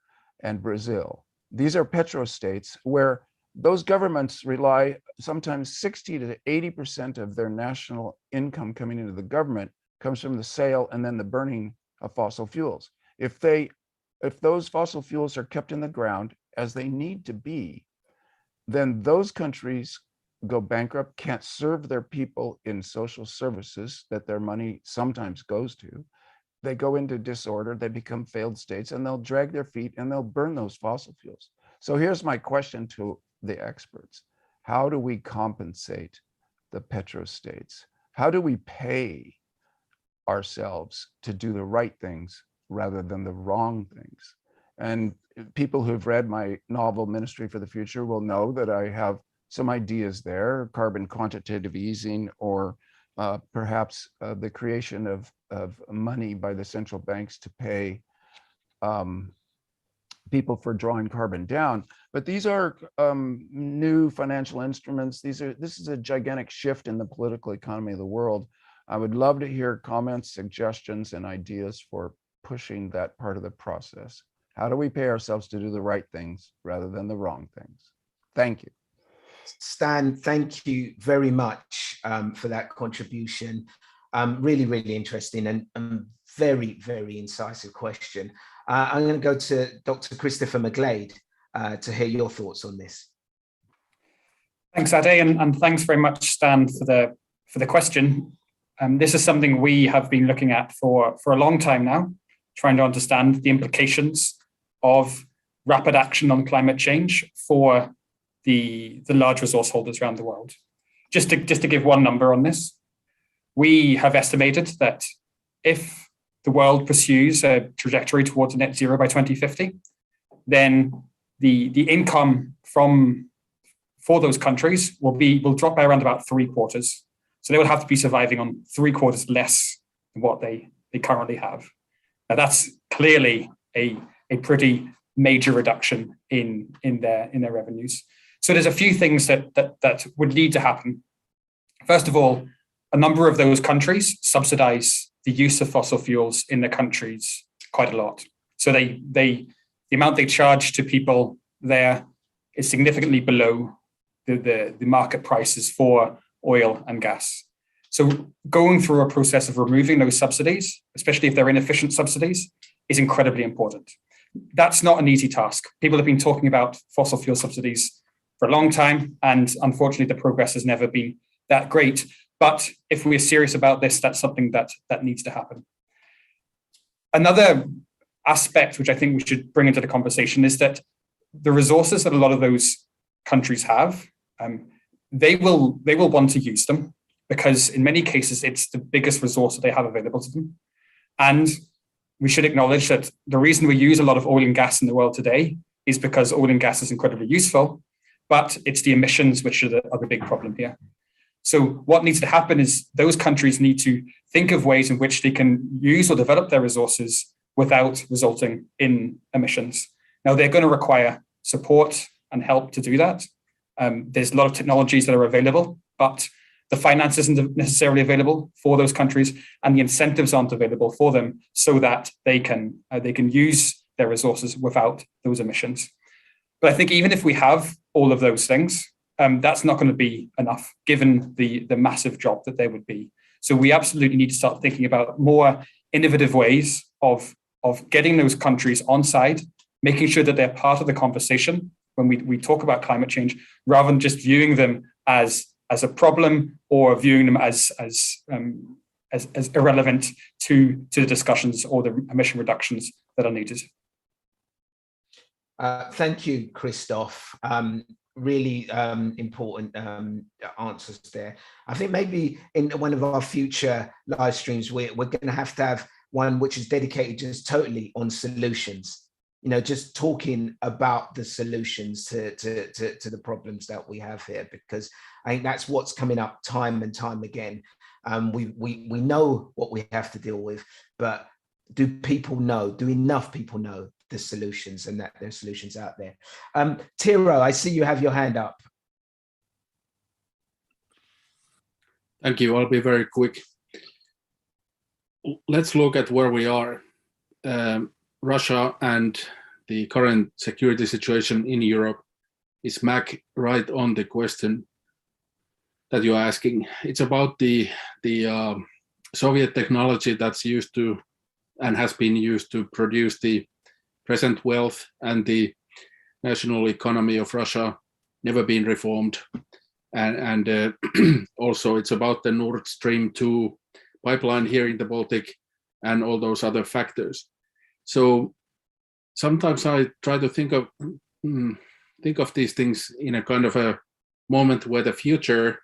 and Brazil. These are petrostates where those governments rely sometimes 60 to 80% of their national income coming into the government comes from the sale and then the burning of fossil fuels. If those fossil fuels are kept in the ground as they need to be, then those countries go bankrupt, can't serve their people in social services that their money sometimes goes to. They go into disorder, they become failed states, and they'll drag their feet and they'll burn those fossil fuels. So here's my question to the experts. How do we compensate the petrostates? How do we pay ourselves to do the right things rather than the wrong things? And people who've read my novel, Ministry for the Future, will know that I have some ideas there, carbon quantitative easing, or perhaps the creation of money by the central banks to pay people for drawing carbon down. But these are new financial instruments. This is a gigantic shift in the political economy of the world. I would love to hear comments, suggestions, and ideas for pushing that part of the process. How do we pay ourselves to do the right things rather than the wrong things? Thank you. Stan, thank you very much for that contribution. Really, really interesting and very, very incisive question. I'm going to go to Dr. Christopher McGlade to hear your thoughts on this. Thanks, Ade, and thanks very much, Stan, for the question. This is something we have been looking at for a long time now, trying to understand the implications of rapid action on climate change for the large resource holders around the world. Just to give one number on this, we have estimated that if the world pursues a trajectory towards net zero by 2050, then the income for those countries will drop by around about 3/4. So they will have to be surviving on 3/4 less than what they currently have. Now that's clearly a pretty major reduction in their revenues. So there's a few things that would need to happen. First of all, a number of those countries subsidize the use of fossil fuels in their countries quite a lot. So the amount they charge to people there is significantly below the market prices for oil and gas. So going through a process of removing those subsidies, especially if they're inefficient subsidies, is incredibly important. That's not an easy task. People have been talking about fossil fuel subsidies for a long time, and unfortunately the progress has never been that great. But if we're serious about this, that's something that needs to happen. Another aspect which I think we should bring into the conversation is that the resources that a lot of those countries have, they will want to use them because in many cases it's the biggest resource that they have available to them. And we should acknowledge that the reason we use a lot of oil and gas in the world today is because oil and gas is incredibly useful, but it's the emissions which are the big problem here. So what needs to happen is those countries need to think of ways in which they can use or develop their resources without resulting in emissions. Now, they're going to require support and help to do that. There's a lot of technologies that are available, but the finance isn't necessarily available for those countries, and the incentives aren't available for them so that they can use their resources without those emissions. But I think even if we have all of those things, that's not going to be enough given the massive job that there would be. So we absolutely need to start thinking about more innovative ways of getting those countries on side, making sure that they're part of the conversation when we talk about climate change, rather than just viewing them as a problem or viewing them as irrelevant to the discussions or the emission reductions that are needed. Thank you, Christoph. really important answers there. I think maybe in one of our future live streams, we're going to have one which is dedicated just totally on solutions, just talking about the solutions to the problems that we have here, because I think that's what's coming up time and time again. We know what we have to deal with, but do enough people know the solutions, and that there's solutions out there? Tiro, I see you have your hand up. Thank you. I'll be very quick. Let's look at where we are. Russia and the current security situation in Europe is smack right on the question that you're asking. It's about the Soviet technology that's used to and has been used to produce the present wealth and the national economy of Russia, never been reformed. And also it's about the Nord Stream 2 pipeline here in the Baltic and all those other factors. So sometimes I try to think of these things in a kind of a moment where the future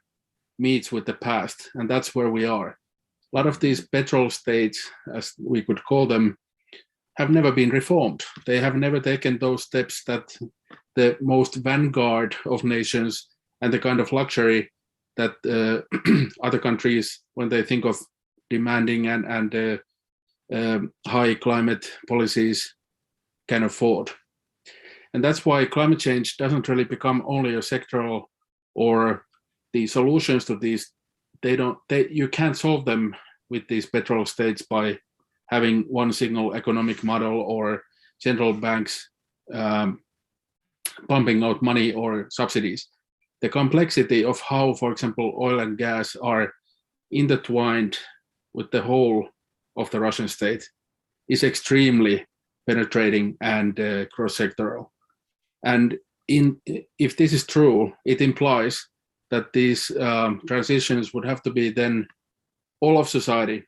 meets with the past, and that's where we are. A lot of these petrol states, as we could call them, have never been reformed. They have never taken those steps that the most vanguard of nations and the kind of luxury that other countries, when they think of demanding and high climate policies, can afford. And that's why climate change doesn't really become only a sectoral, or the solutions to these, you can't solve them with these petrol states by having one single economic model or central banks pumping out money or subsidies. The complexity of how, for example, oil and gas are intertwined with the whole of the Russian state is extremely penetrating and cross-sectoral. And if this is true, it implies that these transitions would have to be then all of society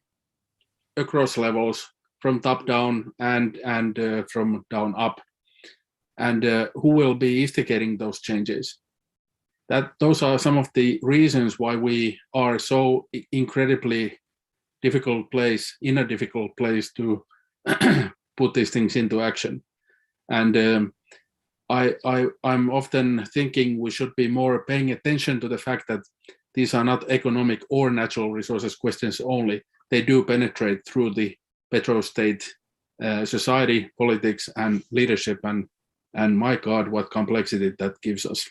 across levels, from top down and from down up, and who will be instigating those changes. Those are some of the reasons why we are so incredibly difficult place to put these things into action. And I'm often thinking we should be more paying attention to the fact that these are not economic or natural resources questions only. They do penetrate through the petrostate society, politics, and leadership. And my God, what complexity that gives us.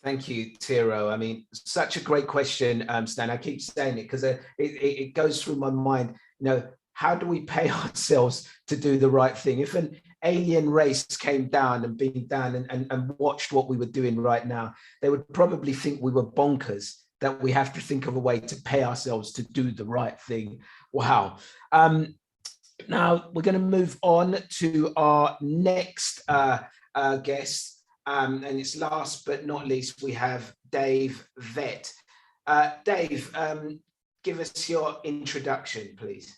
Thank you, Tiro. I mean, such a great question, Stan. I keep saying it because it goes through my mind. How do we pay ourselves to do the right thing? If an alien race came down and watched what we were doing right now, they would probably think we were bonkers, that we have to think of a way to pay ourselves to do the right thing. Wow. Now we're going to move on to our next guest. And it's last but not least, we have Dave Vett. Dave, give us your introduction, please.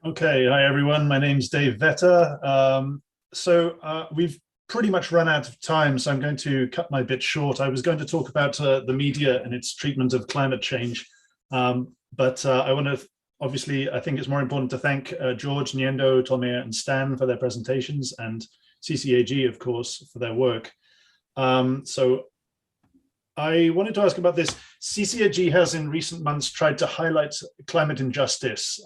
Okay, hi everyone. My name's Dave Vetter. We've pretty much run out of time, so I'm going to cut my bit short. I was going to talk about the media and its treatment of climate change, but I want to, obviously, I think it's more important to thank George, Nyendo, Tolmea, and Stan for their presentations, and CCAG, of course, for their work. So I wanted to ask about this. CCAG has in recent months tried to highlight climate injustice,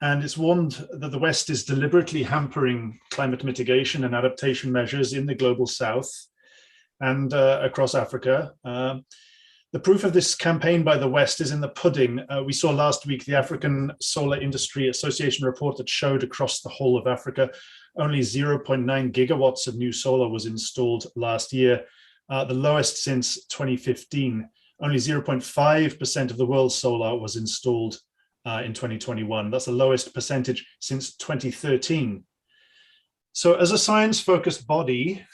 and it's warned that the West is deliberately hampering climate mitigation and adaptation measures in the global South and across Africa. The proof of this campaign by the West is in the pudding. We saw last week the African Solar Industry Association report that showed across the whole of Africa, only 0.9 gigawatts of new solar was installed last year, the lowest since 2015. Only 0.5% of the world's solar was installed in 2021. That's the lowest percentage since 2013. So as a science-focused body,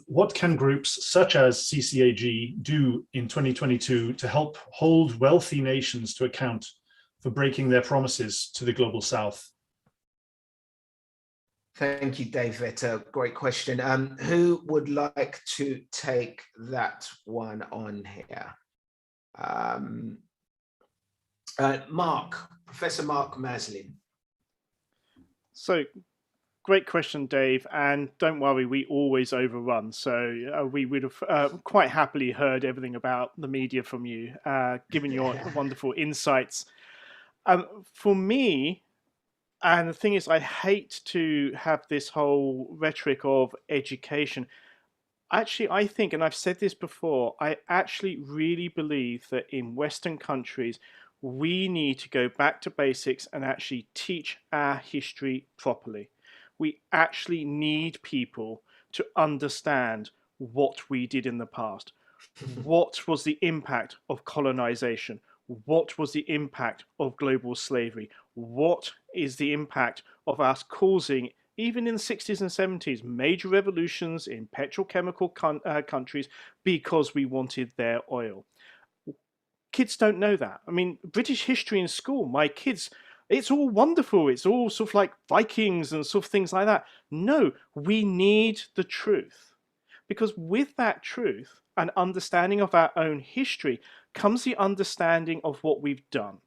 what can groups such as CCAG do in 2022 to help hold wealthy nations to account for breaking their promises to the global South? Thank you, Dave Vetter. Great question. Who would like to take that one on here? Mark, Professor Mark Maslin. So, great question, Dave. And don't worry, we always overrun. So we would have quite happily heard everything about the media from you, given your wonderful insights. For me, and the thing is, I hate to have this whole rhetoric of education. Actually, I think, and I've said this before, I actually really believe that in Western countries, we need to go back to basics and actually teach our history properly. We actually need people to understand what we did in the past. What was the impact of colonization? What was the impact of global slavery? What is the impact of us causing, even in the 60s and 70s, major revolutions in petrochemical countries because we wanted their oil? Kids don't know that. I mean, British history in school, my kids, it's all wonderful. It's all sort of like Vikings and sort of things like that. No, we need the truth. Because with that truth and understanding of our own history comes the understanding of what we've done.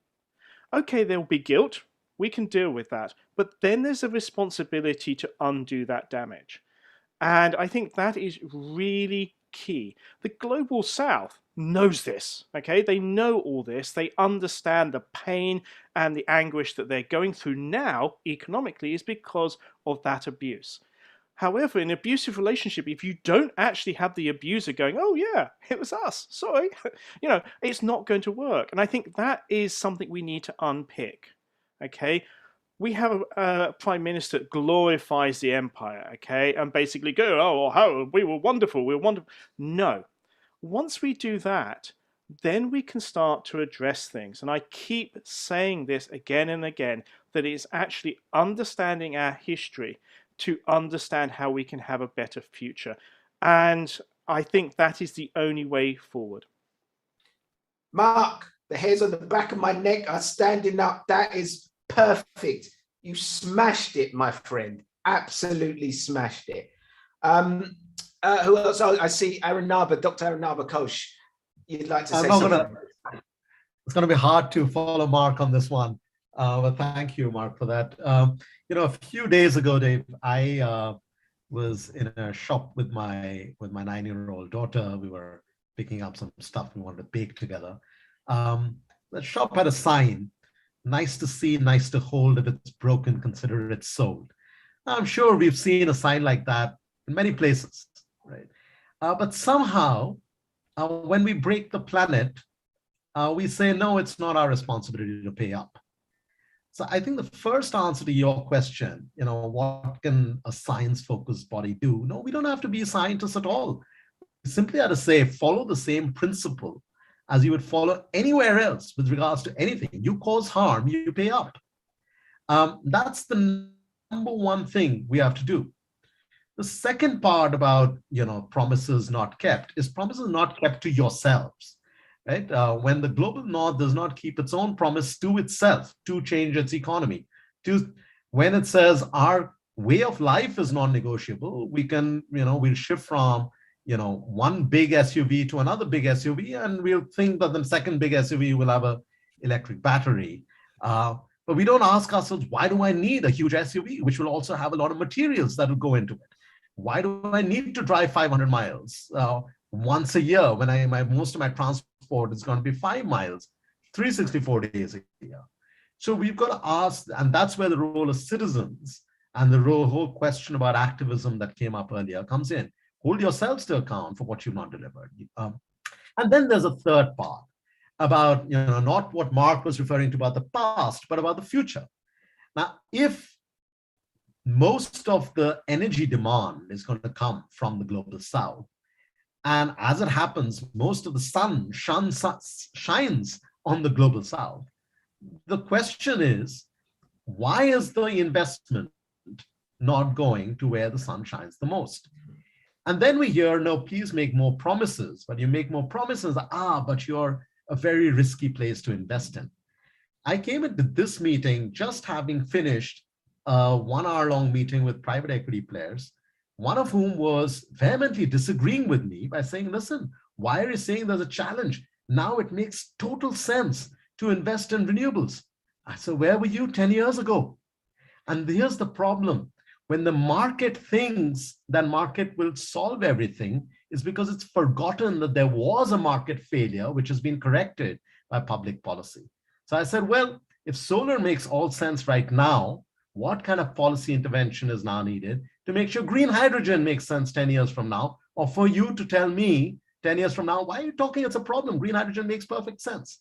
Okay, there will be guilt. We can deal with that. But then there's a responsibility to undo that damage. And I think that is really key. The Global South knows this, okay? They know all this. They understand the pain and the anguish that they're going through now economically is because of that abuse. However, in an abusive relationship, if you don't actually have the abuser going, oh yeah, it was us, sorry, it's not going to work. And I think that is something we need to unpick, okay? We have a prime minister that glorifies the empire, okay? And basically go, oh, how we were wonderful, we were wonderful. No, once we do that, then we can start to address things. And I keep saying this again and again, that it's actually understanding our history to understand how we can have a better future. And I think that is the only way forward. Mark, the hairs on the back of my neck are standing up. That is perfect. You smashed it, my friend. Absolutely smashed it. Who else? Oh, I see Aaron Naba, Dr. Aaron Naba, Kosh. You'd like to say something? It's going to be hard to follow Mark on this one. But thank you, Mark, for that. A few days ago, Dave, I was in a shop with my 9-year-old daughter. We were picking up some stuff we wanted to bake together. The shop had a sign, nice to see, nice to hold. If it's broken, consider it sold. I'm sure we've seen a sign like that in many places, right? But somehow, when we break the planet, we say, no, it's not our responsibility to pay up. So I think the first answer to your question, what can a science-focused body do? No, we don't have to be scientists at all. We simply have to say, follow the same principle as you would follow anywhere else with regards to anything. You cause harm, you pay up. That's the number one thing we have to do. The second part about, promises not kept is promises not kept to yourselves. Right? When the global north does not keep its own promise to itself to change its economy, when it says our way of life is non-negotiable, we can, we'll shift from, one big SUV to another big SUV, and we'll think that the second big SUV will have an electric battery. But we don't ask ourselves, why do I need a huge SUV, which will also have a lot of materials that will go into it? Why do I need to drive 500 miles once a year when most of my transport is going to be 5 miles, 364 days a year? So we've got to ask, and that's where the role of citizens and the whole question about activism that came up earlier comes in. Hold yourselves to account for what you've not delivered. And then there's a third part about, not what Mark was referring to about the past, but about the future. Now, if most of the energy demand is going to come from the global south, and as it happens, most of the sun shines on the global south. The question is, why is the investment not going to where the sun shines the most? And then we hear, no, please make more promises. But you make more promises, but you're a very risky place to invest in. I came into this meeting just having finished a 1 hour-long meeting with private equity players, one of whom was vehemently disagreeing with me by saying, listen, why are you saying there's a challenge? Now it makes total sense to invest in renewables. I said, where were you 10 years ago? And here's the problem. When the market thinks that market will solve everything, is because it's forgotten that there was a market failure, which has been corrected by public policy. So I said, well, if solar makes all sense right now, what kind of policy intervention is now needed to make sure green hydrogen makes sense 10 years from now? Or for you to tell me 10 years from now, why are you talking it's a problem? Green hydrogen makes perfect sense.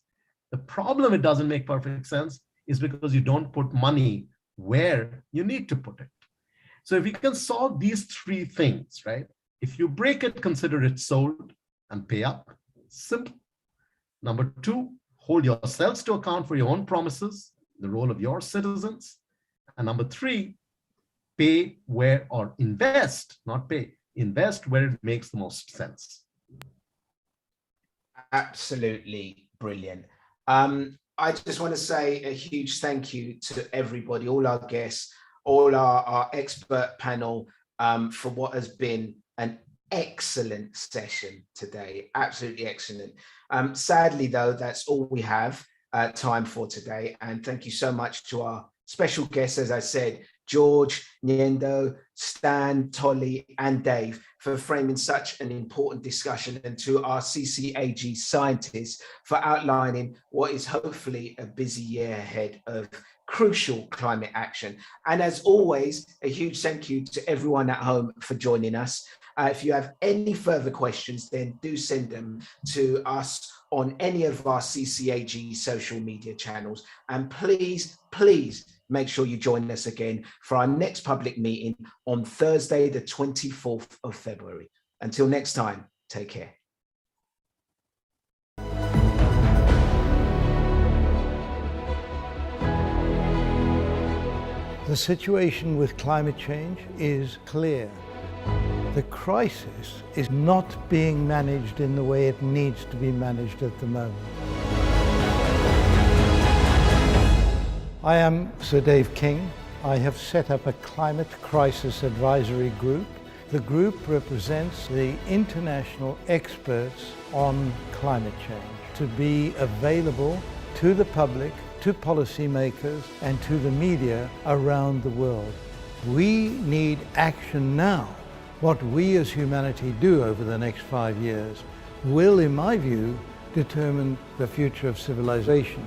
The problem it doesn't make perfect sense is because you don't put money where you need to put it. So if you can solve these three things, right? If you break it, consider it sold and pay up. Simple. Number two, hold yourselves to account for your own promises, the role of your citizens. And number three, pay where, or invest, not pay, invest where it makes the most sense. Absolutely brilliant. I just want to say a huge thank you to everybody, all our guests, all our expert panel, for what has been an excellent session today. Absolutely excellent. Sadly, though, that's all we have time for today. And thank you so much to our special guests, as I said, George, Nyendo, Stan, Tolly, and Dave, for framing such an important discussion, and to our CCAG scientists for outlining what is hopefully a busy year ahead of crucial climate action. And as always, a huge thank you to everyone at home for joining us. If you have any further questions, then do send them to us on any of our CCAG social media channels. And please, please make sure you join us again for our next public meeting on Thursday, the 24th of February. Until next time, take care. The situation with climate change is clear. The crisis is not being managed in the way it needs to be managed at the moment. I am Sir Dave King. I have set up a climate crisis advisory group. The group represents the international experts on climate change to be available to the public, to policymakers, and to the media around the world. We need action now. What we as humanity do over the next 5 years will, in my view, determine the future of civilization.